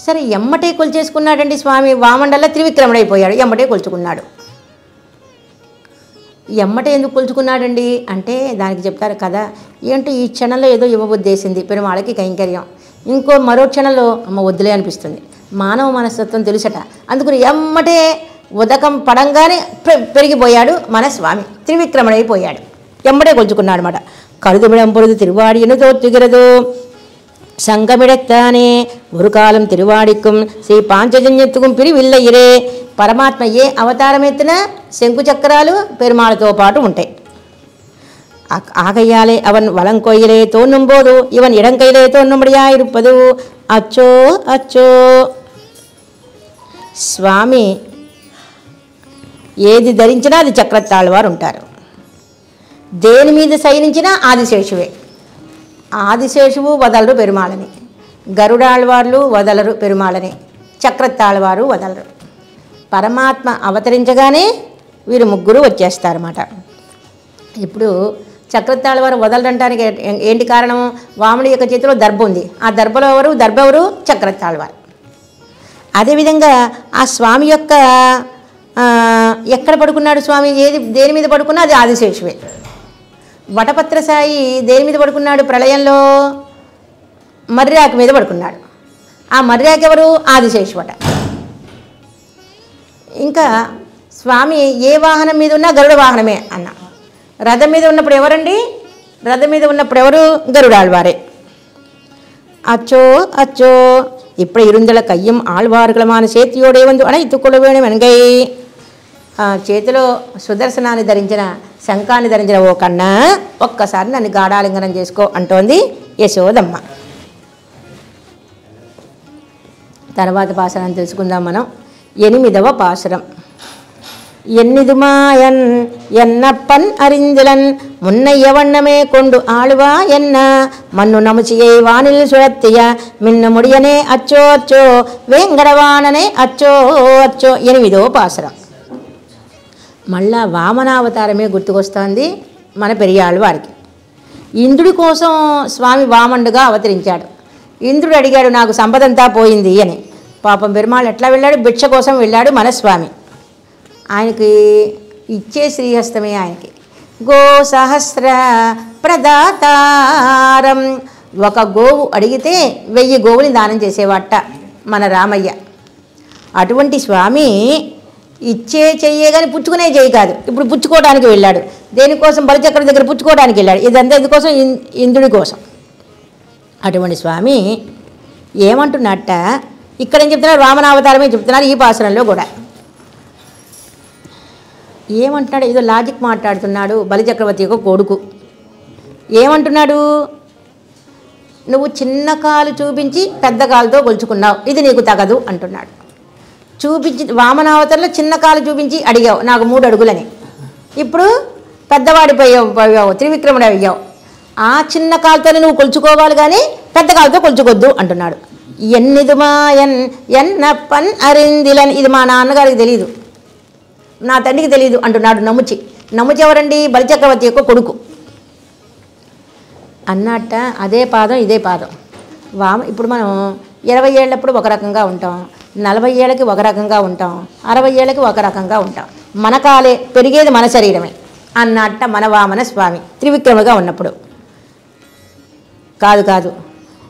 సరే ఎమ్మటే కొలిచేసుకున్నాడండి స్వామి. వామండల్లో త్రివిక్రముడైపోయాడు, ఎమ్మటే కొలుచుకున్నాడు. ఎమ్మటే ఎందుకు కొలుచుకున్నాడండి అంటే దానికి చెప్తారు కదా. ఏంటో ఈ క్షణంలో ఏదో ఇవ్వబుద్దేసింది పెరుమాళకి కైంకర్యం, మరో క్షణంలో అమ్మ వద్దులే అనిపిస్తుంది. మానవ మనస్తత్వం తెలుసట. అందుకని ఎమ్మటే ఉదకం పడంగానే పెరిగిపోయాడు మన స్వామి, త్రివిక్రముడైపోయాడు, ఎమ్మటే కొలుచుకున్నాడు అన్నమాట. కరుదుమిడం పొరుదు తిరువాడియను తోర్చుగిరదు సంగమిడెత్తానే ஒரு కాలం తిరువాడిக்கும் శ్రీ పాంచజన్యత్తుకుం పిరివిల్లయిరే. పరమాత్మ ఏ అవతారం ఎత్తినా శంకు చక్రాలు పెరుమాళతో పాటు ఉంటాయి. ఆగయ్యాలే అవన్ వలంకొయ్యలే తోన్నుంబోదు ఇవన్ ఇడంకైలే తోన్నుంబడియా ఇరుప్పదు. అచ్చో అచ్చో స్వామి ఏది ధరించినా అది చక్రతాళ్వారు ఉంటారు. దేని మీద శయనించినా ఆదిశేషువే. ఆదిశేషువు వదలరు పెరుమాళని, గరుడాళ్వార్లు వదలరు పెరుమాళని, చక్రతాళ్వారు వదలరు. పరమాత్మ అవతరించగానే వీరు ముగ్గురు వచ్చేస్తారన్నమాట. ఇప్పుడు చక్రతాళ్వారు వదలడానికి ఏంటి కారణం? వాముడి యొక్క చేతిలో దర్భ ఉంది. ఆ దర్భలో దర్భ ఎవరు? చక్రతాళ్వారు. అదేవిధంగా ఆ స్వామి యొక్క ఎక్కడ పడుకున్నాడు స్వామి? దేని మీద పడుకున్నా అది ఆదిశేషువే. వటపత్రసాయి దేని మీద పడుకున్నాడు? ప్రళయంలో మర్యాక మీద పడుకున్నాడు. ఆ మర్యాక ఎవరు? ఆదిశేషువట. ఇంకా స్వామి ఏ వాహనం మీద ఉన్నా గరుడ వాహనమే అన్న. రథం మీద ఉన్నప్పుడు ఎవరండి? రథం మీద ఉన్నప్పుడు ఎవరు? గరుడాళ్వారే. అచ్చో అచ్చో ఇప్పుడు ఇరుందల కయ్యం ఆళ్వారుగలమాన చేతియోడే వందు అన ఇతుక్కులవేణి వెనగై. చేతిలో సుదర్శనాన్ని ధరించిన, శంఖాన్ని ధరించిన ఓ కన్నా ఒక్కసారి నన్ను గాఢాలింగనం చేసుకో అంటోంది యశోదమ్మ. తర్వాత పాసరం తెలుసుకుందాం మనం. 8వ పాసురం. ఎన్నిదుమాయన్ ఎన్నప్పన్ అరిందిలన్ முன்னைய வண்ணமே கொண்டு ஆளுவா என்ன மண்ணு நமுச்சியை வானில் சுழத்திய மின்னு முடியனே అచ్చో అచ్చో వేంగడవాననే అచ్చో అచ్చో 8వ పాసురం. మళ్ళా వామనావతారమే గుర్తుకొస్తోంది మన పెరియాళ్ళ వారికి. ఇంద్రుడి కోసం స్వామి వామనుడుగా అవతరించాడు. ఇంద్రుడు అడిగాడు, నాకు సంపదంతా పోయింది అని. పాపం పెరుమాళ్ళు ఎట్లా వెళ్ళాడు? భిక్ష కోసం వెళ్ళాడు మన స్వామి. ఆయనకి ఇచ్చే శ్రీహస్తమే ఆయనకి. గో సహస్ర ప్రదాతారం, ఒక గోవు అడిగితే 1000 గోవుని దానం చేసేవాట మన రామయ్య. అటువంటి స్వామి ఇచ్చే చెయ్యే కానీ పుచ్చుకునే చెయ్యి కాదు. ఇప్పుడు పుచ్చుకోవడానికి వెళ్ళాడు. దేనికోసం? బలిచక్రం దగ్గర పుచ్చుకోవడానికి వెళ్ళాడు. ఇదంతా ఎందుకోసం? ఇంద్రుడి కోసం. అటువంటి స్వామి ఏమంటున్నట్ట ఇక్కడ ఏం చెప్తున్నారు? వామనావతారమే చెప్తున్నారు ఈ పాసురంలో కూడా. ఏమంటున్నాడు? ఏదో లాజిక్ మాట్లాడుతున్నాడు బలిచక్రవర్తి యొక్క కొడుకు. ఏమంటున్నాడు? నువ్వు చిన్న కాలు చూపించి పెద్ద కాలుతో కొలుచుకున్నావు, ఇది నీకు తగదు అంటున్నాడు. చూపించి వామనావతారంలో చిన్న కాలు చూపించి అడిగావు నాకు 3 అడుగులని, ఇప్పుడు పెద్దవాడిపోయావు, త్రివిక్రముడు అయ్యావు. ఆ చిన్న కాలుతోనే నువ్వు కొలుచుకోవాలి కానీ పెద్ద కాలుతో కొలుచుకోవద్దు అంటున్నాడు. ఎన్నిదుమాయన్ ఎన్నప్పన్ అరిందిలని, ఇది మా నాన్నగారికి తెలియదు, నా తండ్రికి తెలియదు అంటున్నాడు నముచి. నముచి ఎవరండి? బలిచక్రవర్తి యొక్క కొడుకు అన్నట్ట. అదే పాదం ఇదే పాదం. ఇప్పుడు మనం 20 ఏళ్ళప్పుడు ఒక రకంగా ఉంటాం, 40 ఏళ్ళకి ఒక రకంగా ఉంటాం, 60 ఏళ్ళకి ఒక రకంగా ఉంటాం. మన కాలే పెరిగేది మన శరీరమే అన్నట్ట మన వామన స్వామి త్రివిక్రముగా ఉన్నప్పుడు. కాదు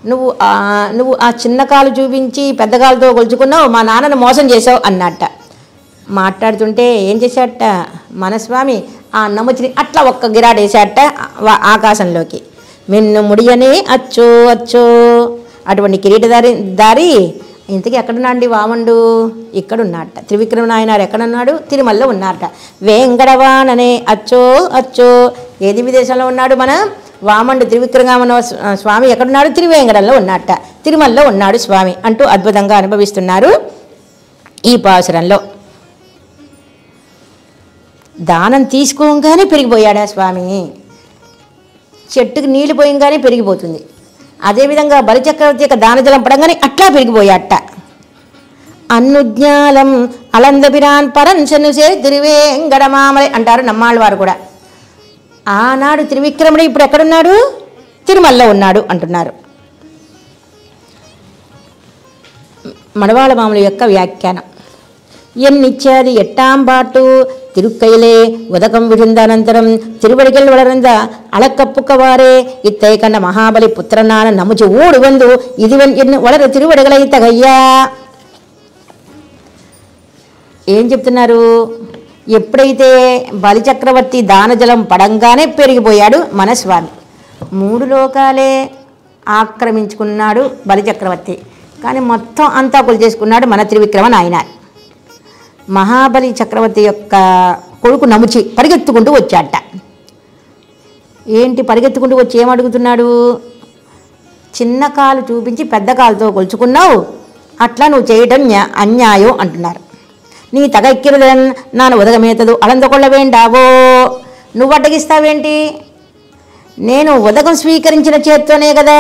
నువ్వు ఆ చిన్న కాలు చూపించి పెద్ద కాలుతో కొలుచుకున్నావు, మా నాన్నను మోసం చేసావు అన్నట్ట. మాట్లాడుతుంటే ఏం చేశాట మన స్వామి? ఆ నముచిని అట్లా ఒక్క గిరాడేశాట ఆకాశంలోకి. మిన్ను ముడియనే అచ్చో అచ్చో, అటువంటి కిరీటదారి ఇంతకీ ఎక్కడున్నాండి వామనుడు? ఇక్కడున్నట్ట. త్రివిక్రమ నాయనారు ఎక్కడున్నాడు? తిరుమలలో ఉన్నారట. వేంగడవాననే అచ్చో అచ్చో, ఏది విదేశంలో ఉన్నాడు మన వామనుడు? త్రివిక్రమ స్వామి ఎక్కడున్నాడు? తిరువేంగడంలో ఉన్నట్ట, తిరుమలలో ఉన్నాడు స్వామి అంటూ అద్భుతంగా అనుభవిస్తున్నారు ఈ పాసురంలో. దానం తీసుకోగానే పెరిగిపోయాడా స్వామి? చెట్టుకి నీళ్లు పోయంగానే పెరిగిపోతుంది. అదేవిధంగా బలిచక్రవర్తి యొక్క దానజలం పడంగానే అట్లా పెరిగిపోయాట. అన్నుజ్ఞాలం అలందబిరాన్ పరంచను సే తిరువేంగడమామలై అంటారు నమ్మాళ్ళ వారు కూడా. ఆనాడు త్రివిక్రముడు ఇప్పుడు ఎక్కడున్నాడు? తిరుమలలో ఉన్నాడు అంటున్నారు. మడవాళ మామూలు యొక్క వ్యాఖ్యానం. ఎన్నిచ్చాది ఎట్టాంబాటు తిరుక్కైలే ఉదకం విழுந்தாనంతరం తిరువడిగల్ వளர்ந்த அளக்கப்புக்கவாறே இத்தை கண்ட மகாபலி புத்திரனான நமுச்சு ஓடு வந்து இதுவன் ఎన్ని వளర తిరువడిగలై తగయ్యా. ఏం చెప్తున్నారు? ఎప్పుడైతే బలిచక్రవర్తి దానజలం పడంగానే పెరిగిపోయాడు మన స్వామి. 3 లోకాలే ఆక్రమించుకున్నాడు బలిచక్రవర్తి, కానీ మొత్తం అంతా కొలిచేసుకున్నాడు మన త్రివిక్రమ నాయన. మహాబలి చక్రవర్తి యొక్క కొడుకు నముచి పరిగెత్తుకుంటూ వచ్చాట. ఏంటి పరిగెత్తుకుంటూ వచ్చి ఏమడుగుతున్నాడు? చిన్న కాలు చూపించి పెద్ద కాలుతో కొలుచుకున్నావు, అట్లా నువ్వు చేయడం అన్యాయం అంటున్నారు. నీ తగక్కిరదన్ నాను ఉదగమేతదు అలందకొళ్ళ వేండావో, నువ్వు అడ్డగిస్తావేంటి? నేను ఉదకం స్వీకరించిన చేత్తోనే కదా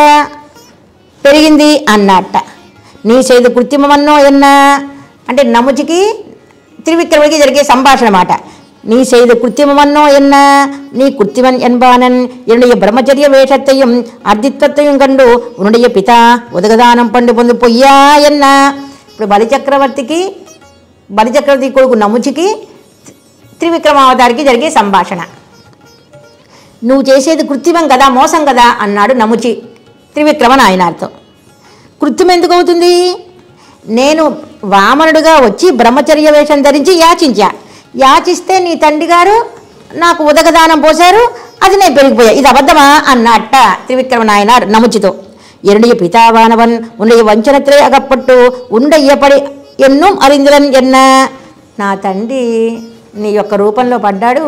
పెరిగింది అన్నట్ట. నీ చేదు కృత్రిమమన్నో ఎన్నా అంటే నముచికి త్రివిక్రముడికి జరిగే సంభాషణ మాట. நீ செய்த குத்திமன்னோ என்ன, நீ குத்திவன் என்பானன் என்னுடைய பிரம்மச்சரிய வேஷத்தையும் అర్ధిత్వத்தையும் கண்டு உன்னுடைய పితా ఉదగదానం పండు పొందు పొయ్యా ఎన్న. ఇప్పుడు బలిచక్రవర్తి కొడుకు నముచికి త్రివిక్రమావతారికి జరిగే సంభాషణ. నువ్వు చేసేది కృత్రిమం కదా, మోసం కదా అన్నాడు నముచి త్రివిక్రమ నాయనార్తో. కృత్రిమం ఎందుకు అవుతుంది? నేను వామనుడుగా వచ్చి బ్రహ్మచర్య వేషం ధరించి యాచిస్తే నీ తండ్రి గారు నాకు ఉదగదానం పోశారు, అది నేను పెరిగిపోయా, ఇది అబద్ధమా అన్నట్ట త్రివిక్రమ నాయనార్ నముచితో. ఎరుడియ పితావానవన్ ఉన్నయ వంచనత్రే అగప్పట్టు ఉండయ్యపడి ఎన్నుం అరిందులన్ ఎన్న. నా తండ్రి నీ యొక్క రూపంలో పడ్డాడు,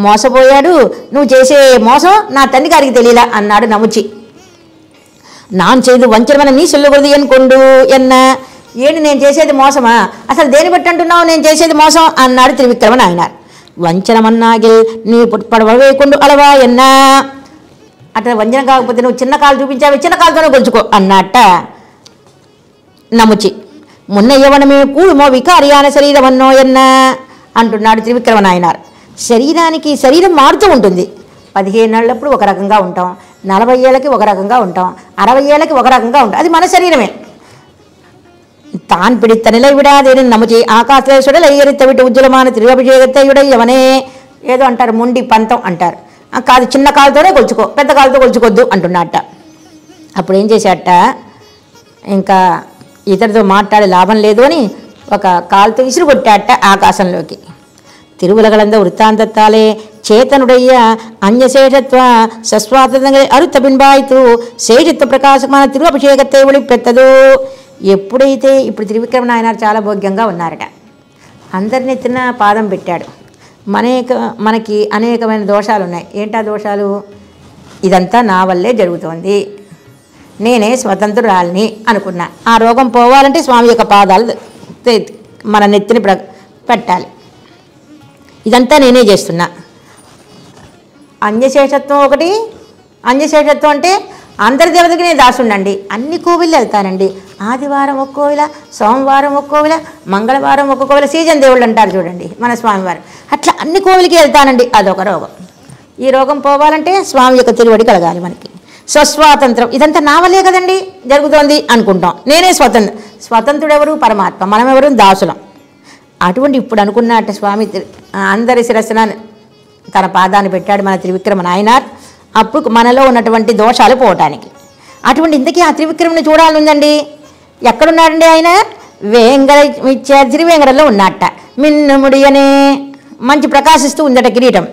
మోసపోయాడు, నువ్వు చేసే మోసం నా తండ్రి గారికి తెలియలా అన్నాడు నముచి. నాన్ చేదు వంచనమని నీ సొల్లుకొడది అనుకోండు ఎన్న. ఏంటి నేను చేసేది మోసమా? అసలు దేని బట్టి అంటున్నావు నేను చేసేది మోసం అన్నాడు త్రివిక్రమ నాయనార్. వంచనమన్నాగిల్ నీ పడవవేకుండు అలవా ఎన్నా. అట్లా వంచన కాకపోతే నువ్వు చిన్న కాలు చూపించావి, చిన్న కాలుతోనే కొలుచుకో అన్నట్ట నముచి. మున్న యవనమే కూడుమో వికార్యాన శరీరమన్నో ఎన్న అంటున్నాడు త్రివిక్రమ నాయనార్. శరీరం మారుతూ ఉంటుంది. 15 ఏళ్ళప్పుడు ఒక రకంగా ఉంటాం, 40 ఏళ్ళకి ఒక రకంగా ఉంటాం, 60 ఏళ్ళకి ఒక రకంగా ఉంటాం. అది మన శరీరమే. తాన్ పిడిத்த நிலை விடாதேன்னு నముచి ఆకాశేశ్వరుడు అయ్యరిత్త విட்டு ఉజ్జలమాన తిరుగభిషేకత్తయుడయ్యవనే ఏదో అంటారు, మొండి పంతం అంటారు. కాదు, చిన్న కాలుతోనే కొలుచుకో, పెద్ద కాలుతో కొలుచుకోద్దు అంటున్నట్ట. అప్పుడు ఏం చేశాట, ఇంకా ఇతడితో మాట్లాడే లాభం లేదు అని ఒక కాలుతో విసురు కొట్టాట ఆకాశంలోకి. తిరువులగలంద వృత్తాంతత్తాలే చేతనుడయ్య అన్యశేషత్వ సస్వాతంగా అరుత బింబాయితూ శేషత్వ ప్రకాశமான తిరుగభిషేకத்தை ఒళిపెత్తదు. ఎప్పుడైతే ఇప్పుడు త్రివిక్రమ నాయనారు చాలా భోగ్యంగా ఉన్నారట, అందరిని ఎత్తిన పాదం పెట్టాడు. మనకి అనేకమైన దోషాలు ఉన్నాయి. ఏంటా దోషాలు? ఇదంతా నా వల్లే జరుగుతోంది, నేనే స్వతంత్రురాలిని అనుకున్నా. ఆ రోగం పోవాలంటే స్వామి యొక్క పాదాలు మన నెత్తిని పెట్టాలి. ఇదంతా నేనే చేస్తున్నా. అన్యశేషత్వం ఒకటి. అన్యశేషత్వం అంటే అందరి దేవతకి నేను దాసుండండి. అన్ని కోవిళ్ళు వెళ్తానండి. ఆదివారం ఒక్క కోవిల, సోమవారం ఒక్క కోవిల, మంగళవారం ఒక్క కోవిల. సీజన్ దేవుళ్ళు అంటారు చూడండి మన స్వామివారు. అట్లా అన్ని కోవిలకి వెళ్తానండి. అదొక రోగం. ఈ రోగం పోవాలంటే స్వామి యొక్క తిరువడి కలగాలి మనకి. స్వస్వాతంత్రం, ఇదంతా నా వల్లే కదండి జరుగుతోంది అనుకుంటాం. నేనే స్వతంత్రుడు ఎవరు? పరమాత్మ. మనం ఎవరు? దాసులం. అటువంటి ఇప్పుడు అనుకున్నట్టు స్వామి అందరి శిరస్సున తన పాదాన్ని పెట్టాడు మన త్రివిక్రమ నాయనార్. అప్పుడు మనలో ఉన్నటువంటి దోషాలు పోవటానికి. అటువంటి ఇంతకీ ఆ త్రివిక్రముని చూడాలనుందండి. ఎక్కడున్నాడండి ఆయన? తిరువేంగడంలో ఉన్నట్ట. మిన్నముడి అనే మంచి ప్రకాశిస్తూ ఉందట కిరీటం.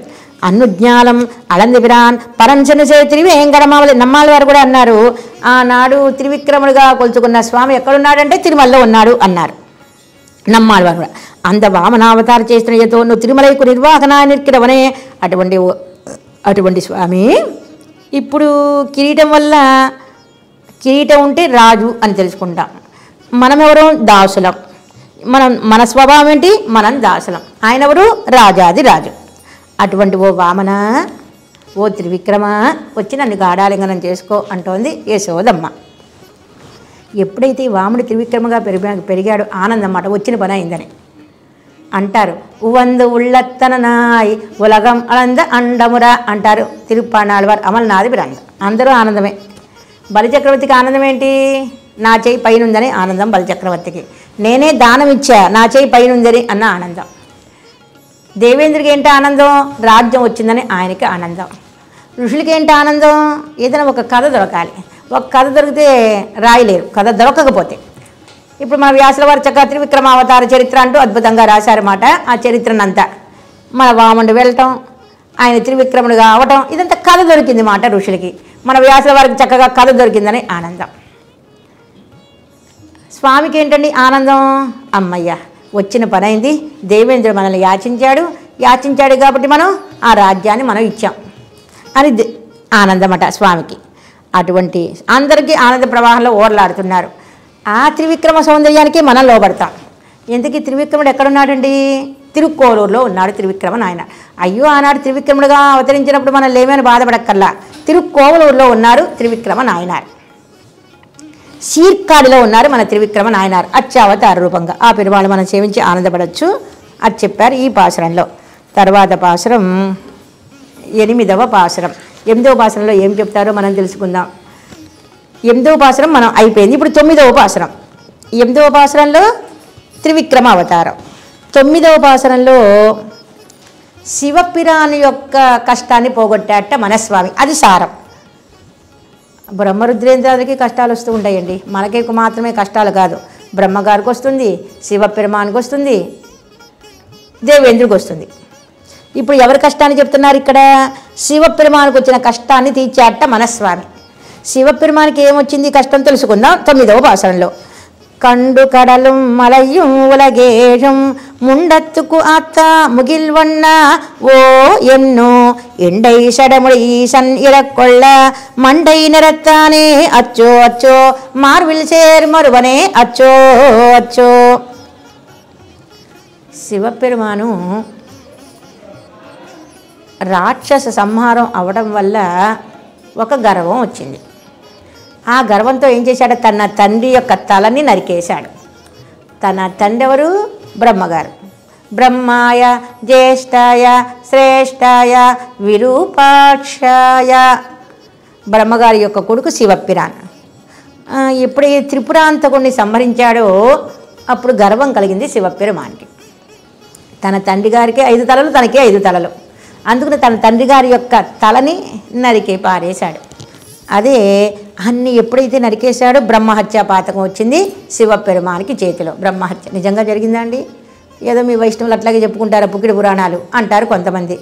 అనుజ్ఞాలం అలందిపిరాన్ పరంచనుసే తిరువేంగడమావలి. నమ్మాళ్ళ వారు కూడా అన్నారు, ఆనాడు త్రివిక్రముడిగా కొలుచుకున్న స్వామి ఎక్కడున్నాడంటే తిరుమలలో ఉన్నాడు అన్నారు నమ్మాళ్ళ వారు కూడా. అంద వామనావతార చేసిన ఏతో నువ్వు తిరుమలకు నిర్వాహన నిర్కిరవనే. అటువంటి స్వామి ఇప్పుడు కిరీటం వల్ల, కిరీటం ఉంటే రాజు అని తెలుసుకుంటాం. మనం ఎవరు? దాసులం. మన స్వభావం ఏంటి? మనం దాసులం. ఆయన ఎవరు? రాజాది రాజు. అటువంటి ఓ వామన, ఓ త్రివిక్రమ వచ్చి నన్ను గాఢాలింగనం చేసుకో అంటోంది యశోదమ్మ. ఎప్పుడైతే వాముడు త్రివిక్రమగా పెరిగాడు ఆనందం అన్నమాట, వచ్చిన పని అయిందని అంటారు. ఉవందు ఉళ్ళత్తననాయ్ ఉలగం అలంద అండమురా అంటారు తిరుప్పాణాళ్వార్ అమల్నాథి బిరాంద. అందరూ ఆనందమే. బలిచక్రవర్తికి ఆనందం ఏంటి? నా చేయి పైనుందని ఆనందం బలిచక్రవర్తికి. నేనే దానం ఇచ్చా, నా చేయి పైనుందని అన్న ఆనందం. దేవేంద్రుడికి ఏంటి ఆనందం? రాజ్యం వచ్చిందని ఆయనకి ఆనందం. ఋషులకి ఏంటి ఆనందం? ఏదైనా ఒక కథ దొరకాలి. ఒక కథ దొరికితే రాయలేరు, కథ దొరకకపోతే. ఇప్పుడు మన వ్యాసుల వారు చక్కగా త్రివిక్రమ అవతార చరిత్ర అంటూ అద్భుతంగా రాశారన్నమాట. ఆ చరిత్రనంతా మన వాముడు వెళ్ళటం, ఆయన త్రివిక్రముడిగా అవటం, ఇదంతా కథ దొరికింది మాట ఋషులకి. మన వ్యాసుల వారికి చక్కగా కథ దొరికిందని ఆనందం. స్వామికి ఏంటండి ఆనందం? అమ్మయ్య వచ్చిన పని అయింది, దేవేంద్రుడు మనల్ని యాచించాడు కాబట్టి మనం ఆ రాజ్యాన్ని మనం ఇచ్చాం అని ఆనందమట స్వామికి. అటువంటి అందరికీ ఆనంద ప్రవాహంలో ఓర్లాడుతున్నారు. ఆ త్రివిక్రమ సౌందర్యానికి మనం లోబడతాం. ఎందుకు త్రివిక్రముడు ఎక్కడున్నాడండి? తిరుక్కోలూరులో ఉన్నాడు త్రివిక్రమ నాయన. అయ్యో ఆనాడు త్రివిక్రముడుగా అవతరించినప్పుడు మనం లేమని బాధపడక్కర్లా. తిరుక్కోవలూరులో ఉన్నారు త్రివిక్రమ నాయనార్. సీర్కాడిలో ఉన్నారు మన త్రివిక్రమ నాయనార్ అత్యావతార రూపంగా. ఆ పెరుమాళ్ళు మనం సేవించి ఆనందపడవచ్చు అది చెప్పారు ఈ పాశురంలో. తర్వాత పాశురం 8వ పాశురం. 8వ పాశురంలో ఏం చెప్తారో మనం తెలుసుకుందాం. 8వ పాశురం మనం అయిపోయింది. ఇప్పుడు 9వ పాశురం. 8వ పాశురంలో త్రివిక్రమ అవతారం. 9వ పాశురంలో శివపిరాని యొక్క కష్టాన్ని పోగొట్టాట మనస్వామి. అది సారం. బ్రహ్మరుద్రేంద్రాలకి కష్టాలు వస్తూ ఉంటాయండి, మనకి మాత్రమే కష్టాలు కాదు. బ్రహ్మగారికి వస్తుంది, శివపెరుమానికి వస్తుంది, దేవేంద్రుడికి వస్తుంది. ఇప్పుడు ఎవరి కష్టాన్ని చెప్తున్నారు ఇక్కడ? శివపెరుమానికి వచ్చిన కష్టాన్ని తీర్చాట మనస్వామి. శివపెరుమానికి ఏమొచ్చింది కష్టం తెలుసుకుందాం 9వ పాశురంలో. కండు కడலும் மலையும் உலகேழும் முண்டத்துக்கு ஆத்தா முகில்வண்ண ஓ என்னோ எண்டை சடமுடி ஈசன் இறக்கொள்ள மண்டை நிறத்தானே அச்சோ அச்சோ மார்வில் சேர் மறுவனே అచ్చో అచ్చో. శివపెరుమాను రాక్షస సంహారం అవడం వల్ల ఒక గర్వం వచ్చింది. ఆ గర్వంతో ఏం చేశాడు, తన తండ్రి యొక్క తలని నరికేశాడు. తన తండ్రి ఎవరు? బ్రహ్మగారు. బ్రహ్మాయ జ్యేష్ఠాయ శ్రేష్ఠాయ విరూపాక్షాయ, బ్రహ్మగారి యొక్క కొడుకు శివపిరాన్. ఎప్పుడు ఈ త్రిపురాంతకుడిని సంహరించాడో అప్పుడు గర్వం కలిగింది శివపెరుమానికి. తన తండ్రి గారికి 5 తలలు, తనకి 5 తలలు, అందుకని తన తండ్రి గారి యొక్క తలని నరికి పారేశాడు. అదే అన్ని ఎప్పుడైతే నరికేశాడో బ్రహ్మహత్య పాతకం వచ్చింది శివపెరుమానికి చేతిలో. బ్రహ్మహత్య నిజంగా జరిగిందా అండి? ఏదో మీ వైష్ణవులు అట్లాగే చెప్పుకుంటారు, పుకిడి పురాణాలు అంటారు కొంతమంది.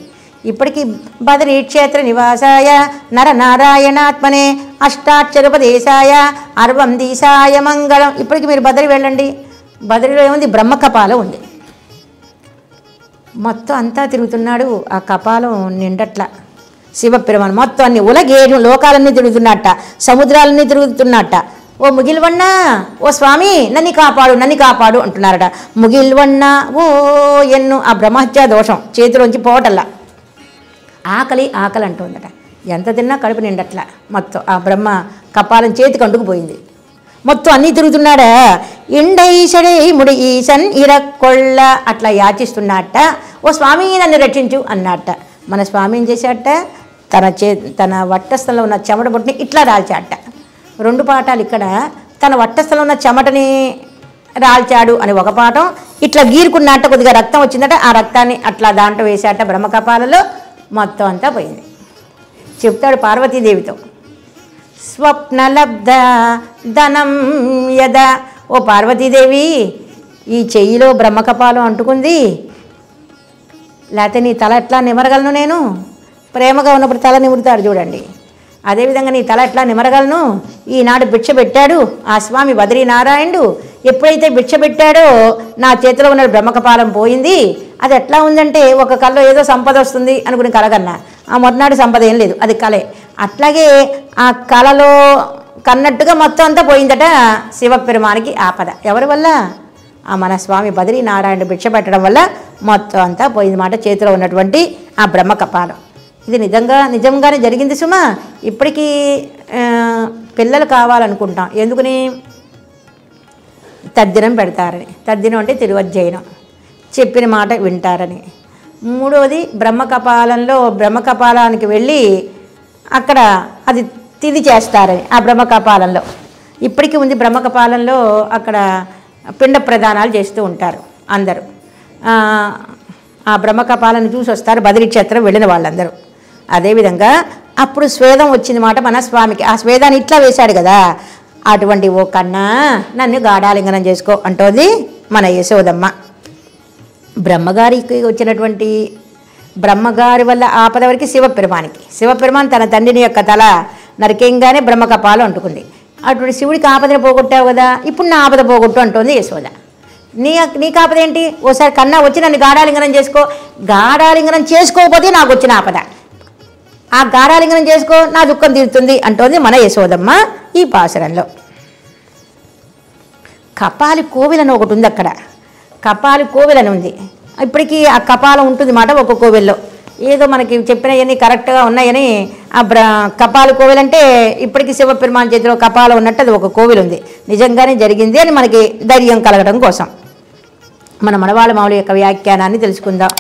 ఇప్పటికీ బదరీ క్షేత్ర నివాసాయ నరనారాయణాత్మనే అష్టాక్షరోపదేశాయ అర్వం దీశాయ మంగళం. ఇప్పటికి మీరు బదరి వెళ్ళండి, బదరిలో ఏముంది? బ్రహ్మ కపాలం ఉంది. మొత్తం అంతా తిరుగుతున్నాడు, ఆ కపాలం నిండట్ల. శివపెరుమాన్ మొత్తం అన్ని ఉలగేరు లోకాలన్నీ తిరుగుతున్నట్ట, సముద్రాలన్నీ తిరుగుతున్నట్ట. ఓ ముగిల్వన్న, ఓ స్వామి నన్ను కాపాడు, నన్ను కాపాడు అంటున్నారట. ముగిల్వన్న ఓ ఎన్ను, ఆ బ్రహ్మహత్యా దోషం చేతిలోంచి పోవటల్లా. ఆకలి ఆకలి అంటుందట, ఎంత తిన్నా కడుపు నిండట్లా. మొత్తం ఆ బ్రహ్మ కపాలం చేతికి అంటుకుపోయింది. మొత్తం అన్నీ తిరుగుతున్నాడా. ఇండైషడే ముడి ఈశన్ ఇరక్కొళ్ళ అట్లా యాచిస్తున్నట్ట. ఓ స్వామి నన్ను రక్షించు అన్నట్ట. మన స్వామి ఏం చేశాట, తన వట్టస్థలంలో ఉన్న చెమట బొట్టుని ఇట్లా రాల్చాట. 2 పాఠాలు ఇక్కడ. తన వట్టస్థలంలో ఉన్న చెమటని రాల్చాడు అని ఒక పాఠం, ఇట్లా గీరుకున్నట్ట కొద్దిగా రక్తం వచ్చిందట, ఆ రక్తాన్ని అట్లా దాంట్లో వేశాట బ్రహ్మకపాలలో. మొత్తం అంతా పోయింది. చెప్తాడు పార్వతీదేవితో, స్వప్నలబ్ధ ధనం యద, ఓ పార్వతీదేవి ఈ చెయ్యిలో బ్రహ్మకపాలం అంటుకుంది, లేకపోతే నీ తల ఎట్లా నిమరగలను నేను? ప్రేమగా ఉన్నప్పుడు తల నిమురుతాడు చూడండి, అదేవిధంగా నీ తల ఎట్లా నిమరగలను? ఈనాడు భిక్ష పెట్టాడు ఆ స్వామి బద్రీనారాయణుడు. ఎప్పుడైతే భిక్ష పెట్టాడో నా చేతిలో ఉన్న బ్రహ్మకపాలం పోయింది. అది ఎట్లా ఉందంటే, ఒక కల్లో ఏదో సంపద వస్తుంది అనుకుని కలగన్నా, ఆ మొదనాడు సంపద ఏం లేదు, అది కలే. అట్లాగే ఆ కలలో కన్నట్టుగా మొత్తం అంతా పోయిందట శివపెరుమానికి ఆపద. ఎవరి వల్ల? ఆ మన స్వామి బద్రీనారాయణుడు భిక్ష పెట్టడం వల్ల మొత్తం అంతా పోయిందన్నమాట, చేతిలో ఉన్నటువంటి ఆ బ్రహ్మకపాలం. ఇది నిజంగానే జరిగింది సుమా. ఇప్పటికీ పిల్లలు కావాలనుకుంటాం, ఎందుకని? తద్దినం పెడతారని. తద్దినం అంటే తిరువజ్జయనం, చెప్పిన మాట వింటారని. 3వది బ్రహ్మకపాలానికి వెళ్ళి అక్కడ అది తిది చేస్తారని. ఆ బ్రహ్మకపాలంలో ఇప్పటికీ ఉంది. బ్రహ్మకపాలంలో అక్కడ పిండ ప్రదానాలు చేస్తూ ఉంటారు అందరూ. ఆ బ్రహ్మకపాలను చూసి వస్తారు బదరీ క్షేత్రం వెళ్ళిన వాళ్ళందరూ. అదేవిధంగా అప్పుడు స్వేదం వచ్చింది మాట మన స్వామికి. ఆ స్వేదాన్ని ఇట్లా వేశాడు కదా, అటువంటి ఓ కన్నా నన్ను గాఢాలింగనం చేసుకో అంటోంది మన యశోదమ్మ. బ్రహ్మగారికి వచ్చినటువంటి బ్రహ్మగారి వల్ల ఆపద వరకు శివపెరుమాన్ తన తండ్రిని యొక్క తల నరికేయంగానే బ్రహ్మకపాలం అంటుకుంది. అటువంటి శివుడికి ఆపదను పోగొట్టావు కదా, ఇప్పుడు నా ఆపద పోగొట్టు అంటోంది యశోద. నీకు ఆపద ఏంటి? ఓసారి కన్నా వచ్చి నన్ను గాఢాలింగనం చేసుకో. గాఢాలింగనం చేసుకోకపోతే నాకు వచ్చిన ఆపద, ఆ గాఢాలింగనం చేసుకో, నా దుఃఖం తీరుతుంది అంటోంది మన యశోదమ్మ ఈ పాసురంలో. కపాలి కోవిలని ఒకటి ఉంది అక్కడ, కపాలి కోవిలని ఉంది. ఇప్పటికీ ఆ కపాలం ఉంటుంది మాట ఒక కోవిల్లో. ఏదో మనకి చెప్పినవన్నీ కరెక్ట్గా ఉన్నాయని ఆ కపాలి కోవిల్ అంటే ఇప్పటికీ శివపెరుమాన్ చేతిలో కపాలం ఉన్నట్టు అది ఒక కోవిల్ ఉంది. నిజంగానే జరిగింది అని మనకి ధైర్యం కలగడం కోసం మన మనవాళ్ళ మామూలు యొక్క వ్యాఖ్యానాన్ని తెలుసుకుందాం.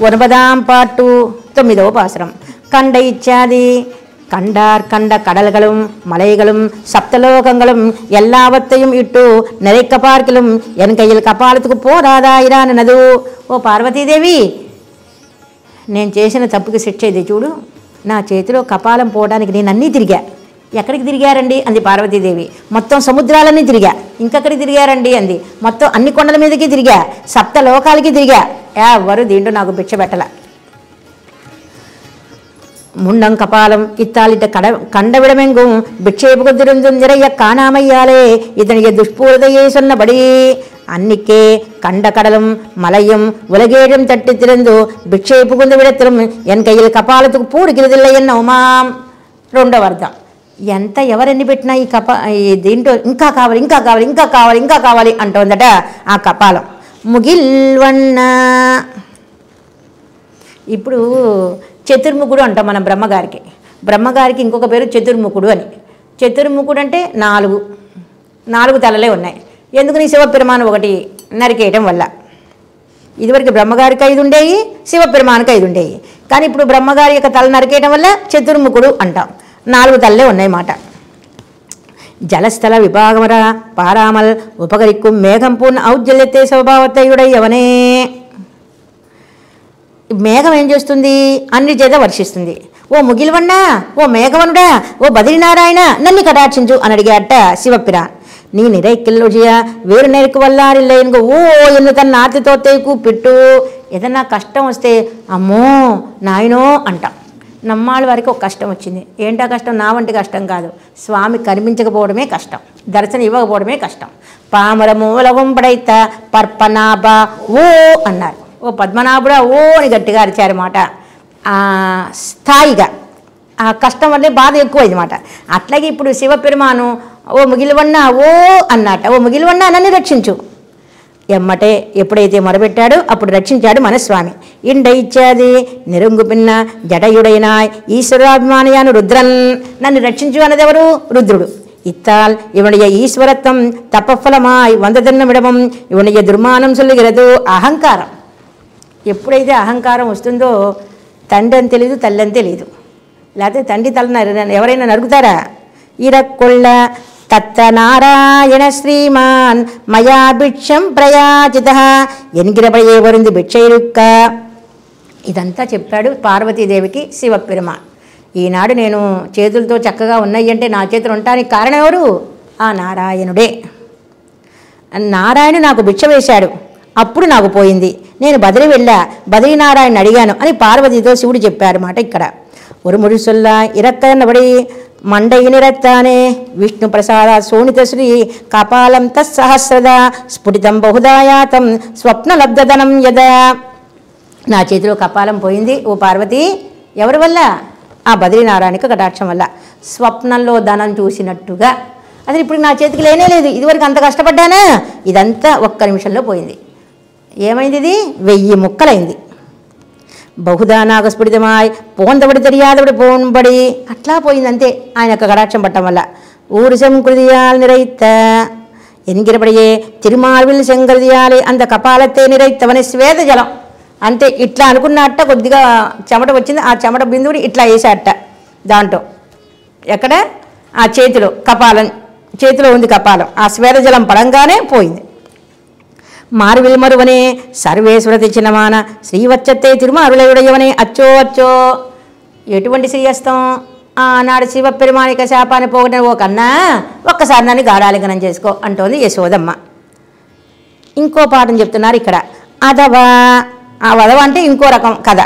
9ஆம் பாட்டு 9వ பாசுரம். கண்ட இச்சாதி கண்டார் கண்ட கடல்களும் மலைகளும் சப்தலோகங்களும் எல்லாவற்றையும் இட்டு நிறைக்க பார்க்கலும் என் கையில் కపాలத்துకు పోరాదాయిరానదు. ఓ పార్వతీదేవి, నేను చేసిన తప్పుకి శిక్ష ఇది చూడు. నా చేతిలో కపాలం పోవడానికి నేను అన్నీ తిరిగా. ఎక్కడికి తిరిగారండి అంది పార్వతీదేవి. మొత్తం సముద్రాలన్నీ తిరిగా. ఇంకెక్కడికి తిరిగారండి అంది. మొత్తం అన్ని కొండల మీదకి తిరిగా, 7 లోకాలకి తిరిగా. ఎవరు దీంట్లో నాకు భిక్ష పెట్టల. முண்டம் கபாலம் இத்தாலிட்ட கண்டவிடமெங்கும் பிக்ஷேபுகுதிருந்தும் நிறைய காணாமையாலே இதனைய துஷ்பூரதையே சொன்னபடி அன்னிக்கே கண்ட கடலும் மலையும் உலகேழும் தட்டி திறந்து பிக்ஷை புகுந்த விடத்திலும் என் கையில் కపాలத்துకు పూడికిరదిల్ల ఎన్నోమాం. 2వ అర్థం. ఎంత ఎవరెన్ని పెట్టినా ఈ దీంట్లో ఇంకా కావాలి ఇంకా కావాలి ఇంకా కావాలి ఇంకా కావాలి అంటోందట ఆ కపాలం. ముగిల్వన్న ఇప్పుడు చతుర్ముఖుడు అంటాం మనం బ్రహ్మగారికి ఇంకొక పేరు చతుర్ముఖుడు అని. చతుర్ముఖుడు అంటే నాలుగు తలలే ఉన్నాయి. ఎందుకని శివపెరుమాను ఒకటి నరికేయటం వల్ల. ఇదివరకు బ్రహ్మగారికి 5 ఉండేవి, శివపెరుమానికి 5 ఉండేవి. కానీ ఇప్పుడు బ్రహ్మగారి యొక్క తల నరికేయటం వల్ల చతుర్ముఖుడు అంటాం. 4 తలలే ఉన్నాయి మాట. జలస్థల విభాగమర పారామల్ ఉపకరిక్కు మేఘం పూర్ణ ఔజ్జల్యతే స్వభావతయుడయ్యవనే. మేఘం ఏం చేస్తుంది? అన్ని చేత వర్షిస్తుంది. ఓ ముగిల్వన్నా, ఓ మేఘవనుడా, ఓ బద్రీనారాయణ నన్ను కటాక్షించు అని అడిగాట శివపిరాన్. நீ நிறைக்கில்லொழிய వేరు నేర్కు వల్లారిల్ల ఎనుగ ఓ ఎన్ను తన నాతితో తేకు పెట్టు. ఏదన్నా కష్టం వస్తే అమ్మో నాయనో అంటాం. నమ్మాళ్ళ వారికి ఒక కష్టం వచ్చింది. ఏంటా కష్టం? నా వంటి కష్టం కాదు, స్వామి కనిపించకపోవడమే కష్టం, దర్శనం ఇవ్వకపోవడమే కష్టం. పామరమూలవం పడైత పర్పనాభ ఓ అన్నారు. ఓ పద్మనాభుడా ఓ అని గట్టిగా అరిచారన్నమాట. స్థాయిగా ఆ కష్టం వల్లే బాధ ఎక్కువైంది మాట. అట్లాగే ఇప్పుడు శివపెరుమాను ఓ ముగిలివన్నా ఓ అన్నట. ఓ ముగిలివన్నా నన్ను రక్షించు. ఎమ్మటే ఎప్పుడైతే మొరబెట్టాడో అప్పుడు రక్షించాడు మన స్వామి. ఇండ ఇచ్చాది నిరుంగు పిన్న జడయుడైన ఈశ్వరాభిమానయాను రుద్రన్. నన్ను రక్షించు అన్నదెవరు? రుద్రుడు. ఇత్తాల్ ఇవనయ ఈశ్వరత్వం తపఫలమాయ్ వందదన్నమిడమం ఇవనయ దుర్మానం సొల్లిగిరదు. అహంకారం ఎప్పుడైతే అహంకారం వస్తుందో తండ్రి అని తెలియదు, తల్లి అని తెలియదు. లేకపోతే తండ్రి తల ఎవరైనా నరుగుతారా? ఇరక్కొళ్ళ తత్త నారాయణ శ్రీమాన్ మయా భిక్షం ప్రయాచిత ఎనిగిరబడే వరుంది భిక్షైరుక్క. ఇదంతా చెప్పాడు పార్వతీదేవికి శివపెరుమాన్. ఈనాడు నేను చేతులతో చక్కగా ఉన్నాయి అంటే నా చేతులు ఉండటానికి కారణం ఎవరు? ఆ నారాయణుడే. నారాయణుడు నాకు భిక్ష వేశాడు, అప్పుడు నాకు పోయింది. నేను బదిరి వెళ్ళా, బద్రీనారాయణ అడిగాను అని పార్వతితో శివుడు చెప్పారు మాట. ఇక్కడ ஒரு முழுசொல்ல இறக்கனபடி మండయినిరత్తానే విష్ణు ప్రసాద శోణితశ్రీ కపాలం తస్సహస్రద స్ఫుటితం బహుదాయాతం స్వప్నలబ్ధధనం యదా. నా చేతిలో కపాలం పోయింది ఓ పార్వతి. ఎవరి వల్ల? ఆ బద్రీనారాయణకి కటాక్షం వల్ల. స్వప్నంలో ధనం చూసినట్టుగా. అసలు ఇప్పుడు నా చేతికి లేనే లేదు, ఇదివరకు అంత కష్టపడ్డానా, ఇదంతా ఒక్క నిమిషంలో పోయింది. ఏమైంది? ఇది 1000 ముక్కలైంది. బహుదా నాగస్ఫుటితమాయ్ పోందబడి తెలియాదబడి పోంబడి అట్లా పోయింది అంతే ఆయన యొక్క కటాక్షం పట్టడం వల్ల. ఊరు శంకృదియాలు నిరైత ఎనిగిరపడియే తిరుమార్విల్ శంకృదియాలి అంత కపాలతే నిరైతవని శ్వేత జలం అంతే. ఇట్లా అనుకున్నట్ట కొద్దిగా చెమట వచ్చింది, ఆ చెమట బిందువుని ఇట్లా వేసాట దాంట్లో. ఎక్కడ? ఆ చేతిలో కపాలం, చేతిలో ఉంది కపాలం. ఆ శ్వేత జలం పడంగానే పోయింది. మారువిల్మరువనే సర్వేశ్వర తెచ్చినమాన శ్రీవచ్చతే తిరుమారులయుడయవనే. అచ్చో అచ్చో ఎటువంటి శ్రీయస్తం! ఆనాడు శివపెరుమానిక శాపాన్ని పోగొట్టిన ఓ కన్నా ఒక్కసారి నన్ను గాఢాలింగనం చేసుకో అంటోంది యశోదమ్మ. ఇంకో పాఠం చెప్తున్నారు ఇక్కడ. అదవా. ఆ వదవ అంటే ఇంకో రకం కథ.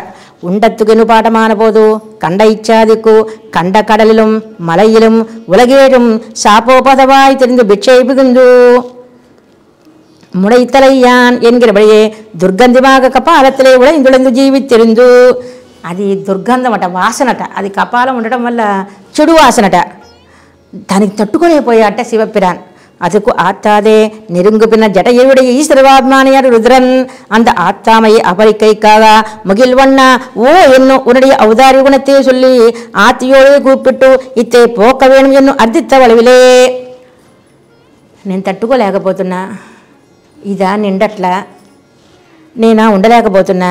ఉండత్తుకెను పాట మానబోదు కండ ఇచ్చాదిక్కు కండ కడలిலும் மலையிலும் உலகேடும் சாப்போபதவாய் தெரிந்து பிட்சை புகுந்து முடைத்தலையான் என்கிறபடியே దుర్గంధిమాగ కపాలத்திலே ఉళైందుళందు జీవితిరుందు. అది దుర్గంధం అట, వాసనట. అది కపాలం ఉండటం వల్ల చెడు వాసనట. దానికి తట్టుకోలేకపోయాట శివపిరాన్. அதுக்கு ஆத்தாதே நெருங்குபின்ன ஜடையுடைய ஈஸ்வரவாத்மானியார் ருத்ரன் அந்த ஆத்தாமையை அபரிக்கைக்காக முகில்வண்ணா ஓ என்னும் உன்னுடைய ఔదార్య గుణத்தை சொல்லி ఆతియోడే కూப்பிట్టు ఇతే పోక వేణం ఎన్ను అర్థిత్తవలవిలే. నేను తట్టుకోలేకపోతున్నా, ఇదా నిండట్లా, నేనా ఉండలేకపోతున్నా.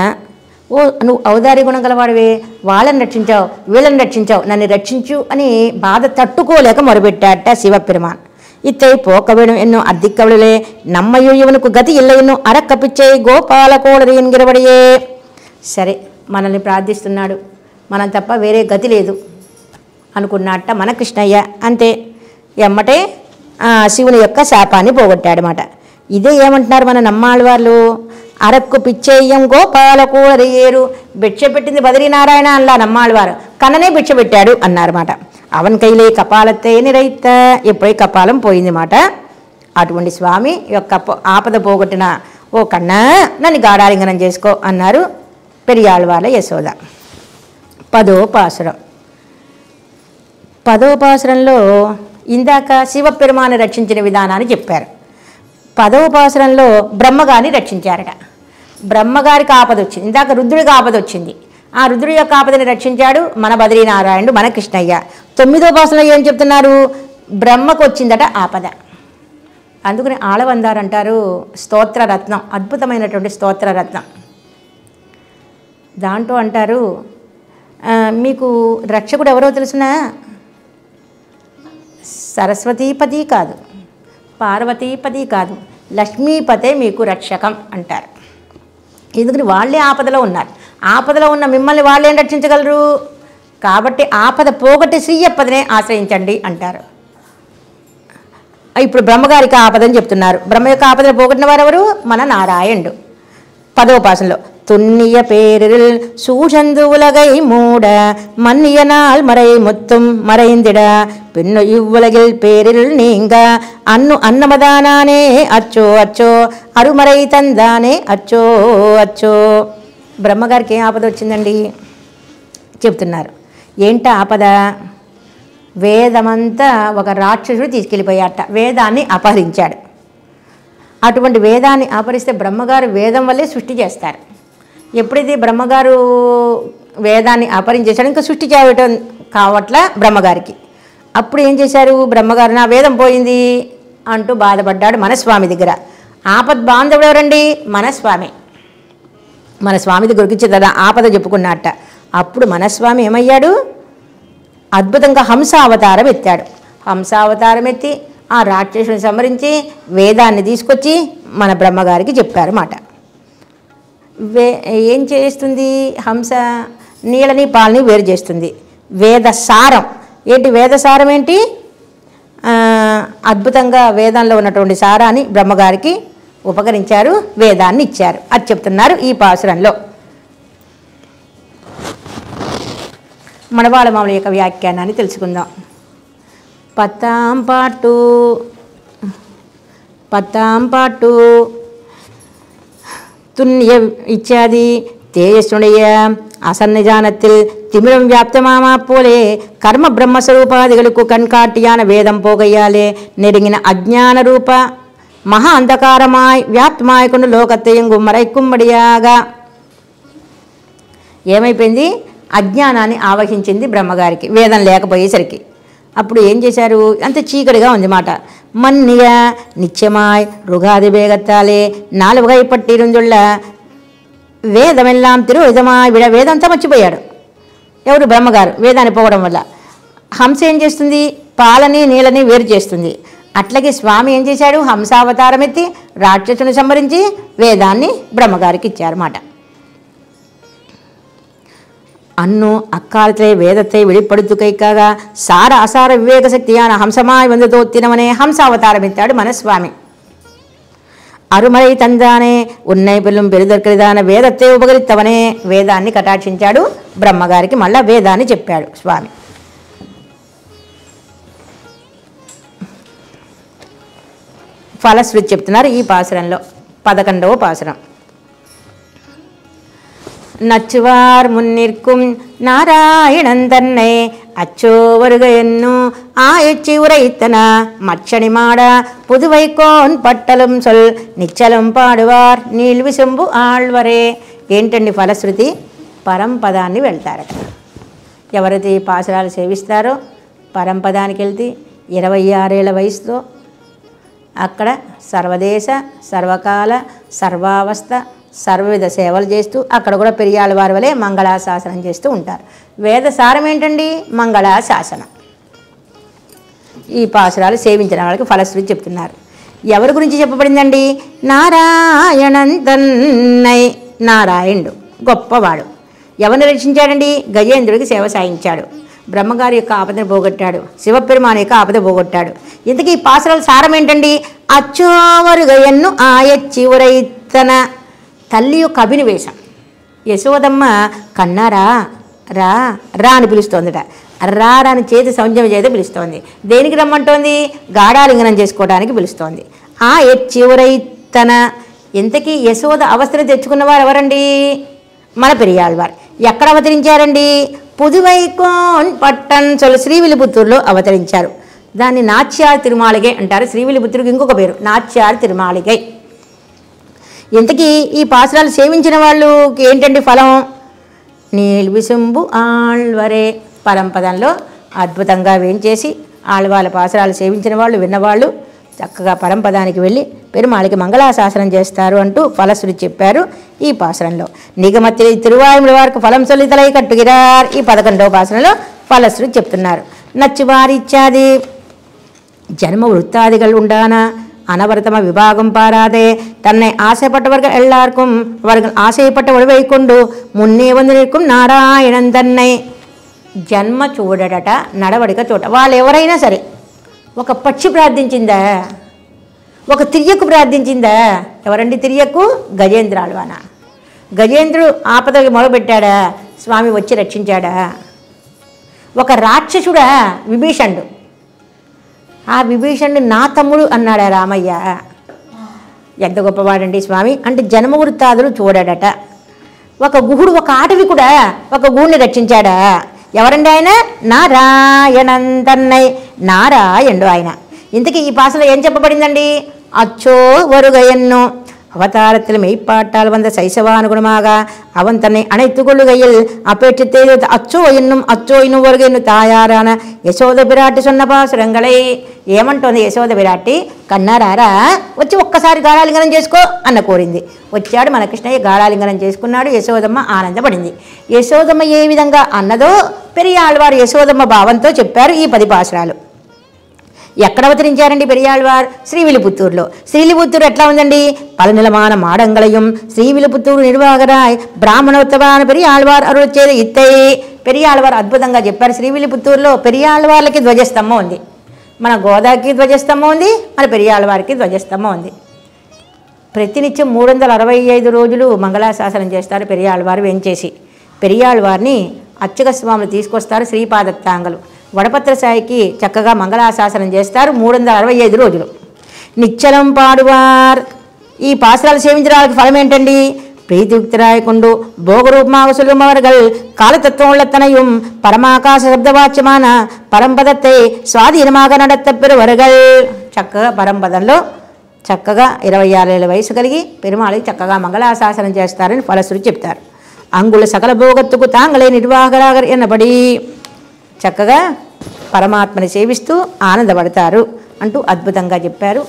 ఓ నువ్వు ఔదార్య గుణం గలవాడివే, వాళ్ళని రక్షించావు, వీళ్ళని రక్షించావు, నన్ను రక్షించు అని బాధ తట్టుకోలేక మొరబెట్టాట శివపెరుమాన్. ఇత్తై పోక వేణం ఎన్నో అద్దిక్కవలే నమ్మయు ఇవనుకు గతి ఇల్ల ఎన్నో అరక్కపిచ్చే గోపాల కోడరి ఎన్గిరబడియే. సరే మనల్ని ప్రార్థిస్తున్నాడు, మనం తప్ప వేరే గతి లేదు అనుకున్నట్ట మన కృష్ణయ్య. అంతే ఎమ్మటే శివుని యొక్క శాపాన్ని పోగొట్టాడనమాట. ఇదే ఏమంటున్నారు మన నమ్మాళ్ళ వాళ్ళు? అరక్కు పిచ్చేయం గోపాల కోడరి ఏరు. భిక్ష పెట్టింది బద్రీనారాయణ అల్లా నమ్మాళ్ళవారు, కన్ననే భిక్ష పెట్టాడు అన్నారన్నమాట. అవన్ కైలే కపాలతే నిరైత. ఎప్పుడై కపాలం పోయింది మాట. అటువంటి స్వామి యొక్క ఆపద పోగొట్టిన ఓ కన్నా నన్ను గాఢాలింగనం చేసుకో అన్నారు పెరియాళ్ళ యశోద. 10వ పాసురం. 10వ పాసురంలో ఇందాక శివపెరుమాని రక్షించిన విధానాన్ని చెప్పారు. 10వ పాసురంలో బ్రహ్మగారిని రక్షించారట. బ్రహ్మగారికి ఆపద వచ్చింది, ఇందాక రుద్రుడికి ఆపద వచ్చింది. ఆ రుద్రుడి యొక్క ఆపదని రక్షించాడు మన బద్రీనారాయణుడు, మన కృష్ణయ్య. 9వ పాసంలో ఏం చెప్తున్నారు? బ్రహ్మకు వచ్చిందట ఆపద. అందుకని ఆళవందారు అంటారు స్తోత్రరత్నం, అద్భుతమైనటువంటి స్తోత్రరత్నం. దాంట్లో అంటారు, మీకు రక్షకుడు ఎవరో తెలుసునా? సరస్వతీపతి కాదు, పార్వతీపతి కాదు, లక్ష్మీపతే మీకు రక్షకం అంటారు. ఎందుకని వాళ్ళే ఆపదలో ఉన్నారు. ఆపదలో ఉన్న మిమ్మల్ని వాళ్ళేం రక్షించగలరు? కాబట్టి ఆపద పోగొట్టి శ్రీయప్పదనే ఆశ్రయించండి అంటారు. ఇప్పుడు బ్రహ్మగారికి ఆపదని చెప్తున్నారు. బ్రహ్మ యొక్క ఆపదను పోగొట్టిన వారు ఎవరు? మన నారాయణుడు. 10వ పాసంలో துண்ணிய பேரில் சூழந்து உலகை மூட மன்னிய நாள் மறை முத்தும் மறைந்திட பின்னு இவ்வுலகில் பேரில் நீங்க அன்னு அன்னமதானே అచ్చో అచ్చో అరుమరై తందానే అచ్చో అచ్చో. బ్రహ్మగారికి ఏం ఆపద వచ్చిందండి చెప్తున్నారు. ఏంట ఆపద? వేదమంతా ఒక రాక్షసుడు తీసుకెళ్ళిపోయాట, వేదాన్ని అపహరించాడు. అటువంటి వేదాన్ని అపహరిస్తే బ్రహ్మగారు వేదం వల్లే సృష్టి చేస్తారు. ఎప్పుడైతే బ్రహ్మగారు వేదాన్ని అపహరించేశాడు, ఇంకా సృష్టి చేయటం కావట్ల బ్రహ్మగారికి. అప్పుడు ఏం చేశారు? బ్రహ్మగారు నా వేదం పోయింది అంటూ బాధపడ్డాడు మన స్వామి దగ్గర. ఆపద్ బాంధవుడు ఎవరండి? మన స్వామి. మన స్వామి దగ్గరికి వచ్చి కదా ఆపద చెప్పుకున్నట్ట. అప్పుడు మన స్వామి ఏమయ్యాడు? అద్భుతంగా హంసావతారం ఎత్తాడు. హంసావతారం ఎత్తి ఆ రాక్షసుని సంహరించి వేదాన్ని తీసుకొచ్చి మన బ్రహ్మగారికి చెప్పారు మాట. ఏం చేస్తుంది హంస? నీళ్ళని పాలని వేరు చేస్తుంది. వేదసారం ఏంటి? వేదసారం ఏంటి? అద్భుతంగా వేదంలో ఉన్నటువంటి సారాన్ని బ్రహ్మగారికి ఉపకరించారు, వేదాన్ని ఇచ్చారు. అది చెప్తున్నారు ఈ పాసురంలో. మణవాళ మామూలు యొక్క వ్యాఖ్యానాన్ని తెలుసుకుందాం. పత్తాం పాటు துண்ணிய இச்சாதி தேஜஸ்னுடைய அசன்னிஜானத்தில் திமிரம் வியாப்தமாமா போலே கர்ம பிரம்மஸ்வரூபாதிகளுக்கு கண்காட்டியான வேதம் போகையாலே நெருங்கின அஜ்ஞான ரூப மகா அந்தகாரமாய் వ్యాప్తమాయి கொண்டு లోకத்தையும் మరైకుమ్మడియాగా ఏమైపోయింది? అజ్ఞానాన్ని ఆవహించింది బ్రహ్మగారికి వేదం లేకపోయేసరికి. అప్పుడు ఏం చేశారు? అంత చీకటిగా ఉంది మాట. మన్నియ నిత్యమాయ్ రుగాది వేగత్తాలే నాలుగుగై పట్టిరుందుళ్ళ వేదమెల్లాం తిరువిధమాయ్ విడ వేదంతా మర్చిపోయాడు. ఎవరు? బ్రహ్మగారు. వేదాన్ని పోవడం వల్ల హంస ఏం చేస్తుంది? పాలని నీళ్ళని వేరు చేస్తుంది. అట్లాగే స్వామి ఏం చేశాడు? హంసావతారం ఎత్తి రాక్షసుని సంహరించి వేదాన్ని బ్రహ్మగారికి ఇచ్చారన్నమాట. அன்னு அக்காலத்திலே வேதத்தை வெளிப்படுத்து கைக்காக சார அசார விவேக சக்தியான ஹம்சமாய் வந்து தோத்தினவனே ஹம்சாவதாரம் எத்தாடு మనస్వామి. అరుమరై తందానే ఉన్నై పిల్లం పెరుదొరికిదాన వేదத்தை ఉపకరిత్తవనే వేదాన్ని కటాక్షించాడు బ్రహ్మగారికి. మళ్ళా వేదాన్ని చెప్పాడు స్వామి. ఫలశ్రుతి చెప్తున్నారు ఈ పాసురంలో. 11వ పాసురం. நச்சுவார் முன்னிற்கும் நாராயணன் தன்னை அச்சோ வருக என்னும் ஆயச்சி உரைத்தன மச்சணி மாட புதுவைக்கோன் పట్టలం சொல் నిచ్చలం పాడువార్ నీల్విశంబు ఆళ్వరే. ఏంటండి ఫలశ్రుతి? పరంపదాన్ని వెళ్తారట. ఎవరైతే ఈ పాసురాలు సేవిస్తారో పరంపదానికి వెళ్తే 26 ఏళ్ల వయసులో అక్కడ సర్వదేశ సర్వకాల సర్వావస్థ సర్వవిధ సేవలు చేస్తూ అక్కడ కూడా పెరియాళ్ళ వారి వలె మంగళాశాసనం చేస్తూ ఉంటారు. వేద సారం ఏంటండి? మంగళాశాసనం. ఈ పాసురాలు సేవించిన వాళ్ళకి ఫలశ్రుతి చెప్తున్నారు. ఎవరి గురించి చెప్పబడిందండి? నారాయణంతన్నై. నారాయణుడు గొప్పవాడు. ఎవరిని రక్షించాడండి? గజేంద్రుడికి సేవ సాయించాడు. బ్రహ్మగారి యొక్క ఆపదను పోగొట్టాడు. శివపెరుమాని యొక్క ఆపద పోగొట్టాడు. ఇంతకీ ఈ పాసురాల సారం ఏంటండి? అచ్చోవరుగయన్ను ఆయచ్చి ఉరైతన. తల్లి యొక్క అభినివేశం. యశోదమ్మ కన్నారా రా రా అని పిలుస్తోందట. రాని చేతి సంజయం చేత పిలుస్తోంది. దేనికి రమ్మంటోంది? గాఢాలింగనం చేసుకోవడానికి పిలుస్తోంది. ఆ చివరైతన. ఇంతకీ యశోద అవస్థను తెచ్చుకున్నవారు ఎవరండి? మన పెరియాళ్వారు. ఎక్కడ అవతరించారండి? పుదువైకోన్ పట్టణ్ సొల్ శ్రీవిల్లిపుత్తూరులో అవతరించారు. దాన్ని నాట్యార్ తిరుమాళిగై అంటారు. శ్రీవిల్లిపుత్తూరుకి ఇంకొక పేరు నాట్యార్ తిరుమాళిగై. ఇంతకీ ఈ పాసురాలు సేవించిన వాళ్ళకి ఏంటండి ఫలం? నీల్ విసుంబు ఆళ్వరే పరంపదంలో అద్భుతంగా వేయించేసి ఆళ్వాళ్ళ పాసరాలు సేవించిన వాళ్ళు విన్నవాళ్ళు చక్కగా పరంపదానికి వెళ్ళి పెరుమాళికి మంగళాశాసనం చేస్తారు అంటూ ఫలశ్రుతి చెప్పారు ఈ పాసరంలో. నిగమతి తిరువాయుముల వారికి ఫలం సొల్లితలై కట్టుగిరార్ ఈ 11వ పాసరంలో ఫలశ్రుతి చెప్తున్నారు. నచ్చివారి ఇచ్చాది ஜன்ம விருத்தாதிகள் உண்டான அனவரதம விபாகம் பாராதே தன்னை ஆசைப்பட்டவர்கள் எல்லாருக்கும் அவர்கள் ஆசைப்பட்ட ஒளிவை கொண்டு முன்னே வந்து நிற்கும் నారాయణన్ తన్నై. జన్మ చూడడట, నడవడిక చూడ. వాళ్ళు ఎవరైనా సరే, ఒక పక్షి ప్రార్థించిందా, ఒక తిరియకు ప్రార్థించిందా? ఎవరండి తిరియకు? గజేంద్రాళ్వాన. గజేంద్రుడు ఆపదకి మొదలుపెట్టాడా, స్వామి వచ్చి రక్షించాడా? ఒక రాక్షసుడా విభీషణుడు, ఆ విభీషణుడు నా తమ్ముడు అన్నాడా రామయ్య. ఎంత గొప్పవాడండి స్వామి అంటే జన్మ వృత్తాదులు చూడాడట. ఒక గుహుడు, ఒక ఆటవి కూడా ఒక గుహుడిని రక్షించాడా? ఎవరండి ఆయన? నారాయణన్ తన్నై, నారాయణుడు ఆయన. ఇంతకీ ఈ పాసలో ఏం చెప్పబడిందండి? అచ్చో వరుగయన్ను அவதாரத்தில் மெய்ப்பாட்டால் வந்த சைசவானுகுணமாக அவன் தன்னை அனைத்து கொள்ளுகையில் அப்பேட்சத்தை அச்சோ இன்னும் வருகைன்னு தாயாரான యశోద బిరాటి సొన్న పాసురంగళై. ఏమంటోంది యశోద బిరాటి? కన్నారారా వచ్చి ఒక్కసారి గాఢాలింగనం చేసుకో అన్న కోరింది. వచ్చాడు మన కృష్ణయ్య, గాఢాలింగనం చేసుకున్నాడు. యశోదమ్మ ఆనందపడింది. యశోదమ్మ ఏ విధంగా అన్నదో పెరియాళ్వారు యశోదమ్మ భావంతో చెప్పారు ఈ 10 పాసురాలు. ఎక్కడ అవతరించారండి పెరియాళ్వార్? శ్రీవిల్లిపుత్తూరులో. శ్రీవిల్లిపుత్తూరు ఎట్లా ఉందండి? పలనిలమాన మాడంగళయం శ్రీవిల్లిపుత్తూరు నిర్వాహరాయ్ బ్రాహ్మణోత్తమాన పెరియాళ్వార్ అరుళిచ్చేది ఇత్తై. పెరియాళ్వార్ అద్భుతంగా చెప్పారు. శ్రీవిల్లిపుత్తూరులో పెరియాళ్వార్లకి ధ్వజస్తంభం ఉంది, మన గోదాకి ధ్వజస్తంభం ఉంది, మన పెరియాళ్వారికి ధ్వజస్తంభం ఉంది. ప్రతినిత్యం 365 రోజులు మంగళాశాసనం చేస్తారు పెరియాళ్వారు వేంచేసి. పెరియాళ్వారిని అర్చక స్వాములు తీసుకొస్తారు శ్రీపాదత్తాంగలు. వడపత్ర సాయికి చక్కగా మంగళాశాసనం చేస్తారు 365 రోజులు. నిశ్చలం పాడువార్. ఈ పాసరాలు సేవించడానికి ఫలం ఏంటండి? ప్రీతియుక్తిరాయకుండు భోగరూపమావసులుమవర్గల్ కాలతత్వములతనయం పరమాకాశ శబ్దవాచ్యమాన పరంపదத்தை స్వాధీనమాగ నడత్తపెరువరగల్. చక్కగా పరంపదంలో చక్కగా 26 ఏళ్ళ వయసు కలిగి పెరుమాళికి చక్కగా మంగళాశాసనం చేస్తారని ఫలశ్రుతి చెప్తారు. అంగుళ సకల భోగత్తుకు తాంగలే నిర్వాహకరాగర్ ఎన్నబడి చక్కగా పరమాత్మని సేవిస్తూ ఆనందపడతారు అంటూ అద్భుతంగా చెప్పారు.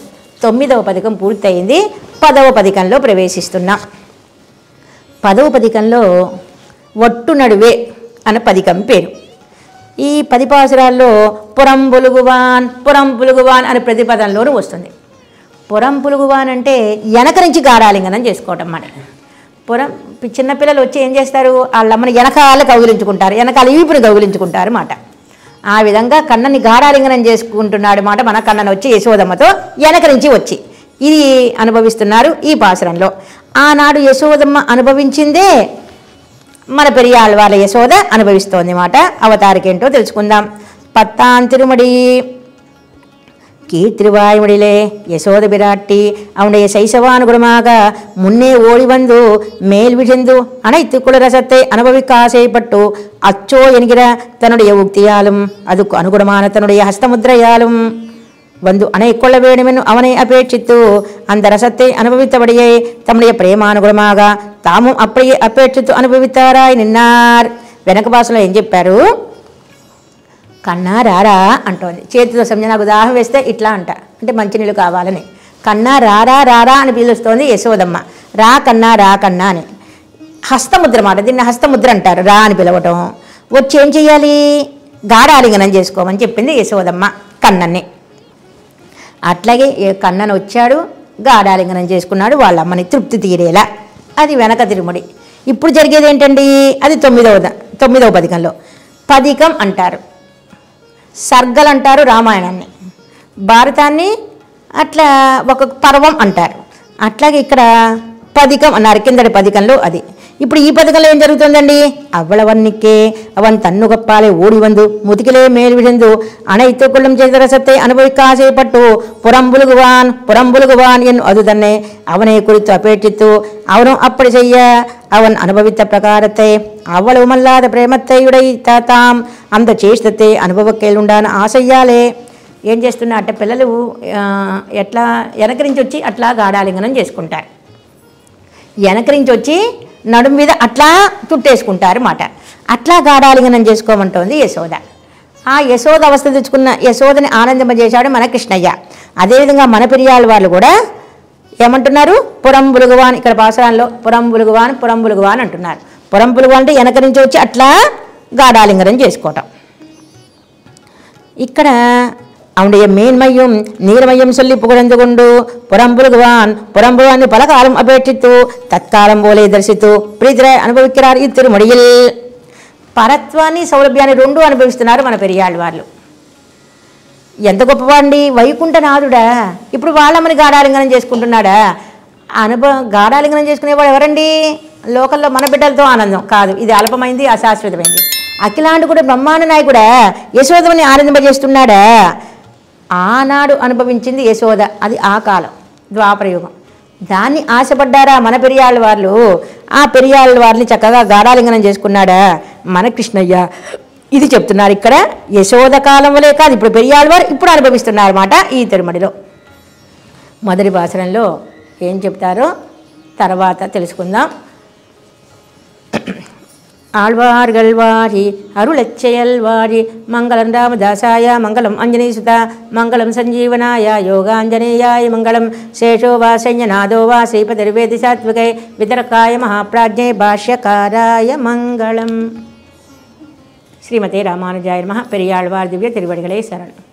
9వ పథకం పూర్తయింది. 10వ పథకంలో ప్రవేశిస్తున్నాం. 10వ పథకంలో ఒట్టు నడువే అన్న పథకం పేరు. ఈ 10 పాసురాల్లో పురం పులుగువాన్ అనే ప్రతిపదంలోనూ వస్తుంది. పురం పులుగువాన్ అంటే వెనక నుంచి గాఢాలింగనం చేసుకోవటం మాట. పురం చిన్నపిల్లలు వచ్చి ఏం చేస్తారు? వాళ్ళమ్మని వెనకాల కౌగిలించుకుంటారు, వెనకాల ఈపుని కౌగిలించుకుంటారు మాట. ఆ విధంగా కన్నని గాఢాలింగనం చేసుకుంటున్నాడు మాట మన కన్నను వచ్చి యశోదమ్మతో వెనక నుంచి వచ్చి ఇది అనుభవిస్తున్నారు ఈ పాసురంలో. ఆనాడు యశోదమ్మ అనుభవించిందే మన పెరియాళ్వార్ల యశోద అనుభవిస్తోంది మాట. అవతారికేంటో తెలుసుకుందాం. 10ஆம் திருமடி கீர்த்திருவாய்மொழியிலே யசோத பிராட்டி அவனுடைய சைசவானுகுணமாக முன்னே ஓடி வந்து மேல் விழுந்து அனைத்து குளரசத்தை அனுபவிக்க ஆசைப்பட்டு அச்சோ என்கிற தன்னுடைய உக்தியாலும் அதுக்கு அனுகுணமான தன்னுடைய ஹஸ்தமுத்திரையாலும் வந்து அணை கொள்ள வேண்டுமென்னு அவனை அபேட்சித்து அந்த ரசத்தை அனுபவித்தபடியே தம்முடைய பிரேமானுகுணமாக தாமும் அப்படியே అపేక్షితు అనుభవితారాయి నిన్నార్. వెనక భాషలో ఏం చెప్పారు? కన్నా రారా అంటోంది. చేతితో సంజ నాకు దాహం వేస్తే ఇట్లా అంట, అంటే మంచినీళ్ళు కావాలని. కన్నా రారా రారా అని పిలుస్తోంది యశోదమ్మ. రా కన్నా అని. హస్తముద్ర మాట, దీన్ని హస్తముద్ర అంటారు. రా అని పిలవటం. వచ్చి ఏం చెయ్యాలి? గాఢాలింగనం చేసుకోమని చెప్పింది యశోదమ్మ కన్నన్ని. అట్లాగే కన్నను వచ్చాడు, గాఢాలింగనం చేసుకున్నాడు వాళ్ళమ్మని తృప్తి తీరేలా. అది వెనక తిరుముడి. ఇప్పుడు జరిగేది ఏంటండి? అది 9వ పథకంలో. పథికం అంటారు, సర్గలు అంటారు రామాయణాన్ని, భారతాన్ని అట్లా ఒక పర్వం అంటారు. అట్లాగే ఇక్కడ పథికం అన్నారు కిందటి పథకంలో. అది ఇప్పుడు ఈ పథకంలో ఏం జరుగుతుందండి? అవ్వళవన్నికే అవన్ తన్ను గప్పాలే ఓడి వందు ముతికిలే మేలు విழுந்து அனைத்து கொள்ளும் செய்த ரசத்தை அனுபவிக்க ஆசைப்பட்டு புறம்புலுகுவான் என் அது தன்னை அவனை குறித்து அபேட்சித்து அவனும் அப்படி செய்ய அவன் அனுபவித்த பிரகாரத்தை அவ்வளவுமல்லாத பிரேமத்தை உடைத்தாம் அந்த చేష్టத்தை అనుభవకేలు ఉండాన ఆశయ్యాలే. ఏం చేస్తున్నా అంటే పిల్లలు ఎట్లా వెనక నుంచి వచ్చి అట్లా గాఢాలింగనం చేసుకుంటారు. వెనక నుంచి వచ్చి నడుం మీద అట్లా చుట్టేసుకుంటారు మాట. అట్లా గాఢాలింగనం చేసుకోమంటోంది యశోద. ఆ యశోద అవస్థ తెచ్చుకున్న యశోదని ఆనందింపజేశాడు మన కృష్ణయ్య. అదేవిధంగా మన పెరియాళ్ళ వాళ్ళు కూడా ఏమంటున్నారు? పురంబులుగువాన్. ఇక్కడ పాసరాల్లో పురంబులుగువాన్ అంటున్నారు. పురంబులుగు అంటే వెనక నుంచి వచ్చి అట్లా గాఢాలింగనం చేసుకోవటం. ఇక్కడ அவனுடைய மேன்மையும் நீர்மையும் சொல்லி புகழ்ந்துகொண்டு புறம்புலுவான்னு பல காலம் அபேட்சித்து தற்காலம் போலே தரிசித்து ప్రీతిరే అనుభవించారు ఈ తిరుమడిயில். పరత్వాన్ని సౌలభ్యాన్ని రెండు అనుభవిస్తున్నారు మన పెరియాళ్ళ వాళ్ళు. ఎంత గొప్పవాడి వైకుంఠనాథుడా, ఇప్పుడు వాళ్ళమ్మని గాఢాలింగనం చేసుకుంటున్నాడా? గాఢాలింగనం చేసుకునేవాడు ఎవరండి? లోకల్లో మన బిడ్డలతో ఆనందం కాదు, ఇది అల్పమైంది, అశాశ్వతమైంది. అఖిలాండు కూడా బ్రహ్మాండ నాయకుడా యశోదమని ఆనందింపజేస్తున్నాడా? ఆనాడు అనుభవించింది యశోద, అది ఆ కాలం ద్వాపరయుగం. దాన్ని ఆశపడ్డారా మన పెరియాళ్ళ వాళ్ళు? ఆ పెరియాళ్ళ వారిని చక్కగా గాఢాలింగనం చేసుకున్నాడా మన కృష్ణయ్య? ఇది చెప్తున్నారు ఇక్కడ. యశోద కాలం వలే కాదు, ఇప్పుడు పెరియాళ్ళ వారు ఇప్పుడు అనుభవిస్తున్నారు అన్నమాట ఈ తిరుమడిలో. మొదటి భాషణంలో ఏం చెప్తారో తర్వాత తెలుసుకుందాం. ఆళ్వార్గల్ వారి అరుళచ్చయల్ వారి మంగళం రామదాసాయ మంగళం అంజనీసుత మంగళం సంజీవనాయ యోగాంజనేయాయ మంగళం శేషో వా సైన్యనాదో వా శ్రీపతిర్వేది సాత్వికై వితరకాయ మహాప్రాజ్ఞే భాష్యకారాయ మంగళం. శ్రీమతే రామానుజాయ నమః. పెరియాళ్వార్ దివ్య తిరువడిகளே శరణం.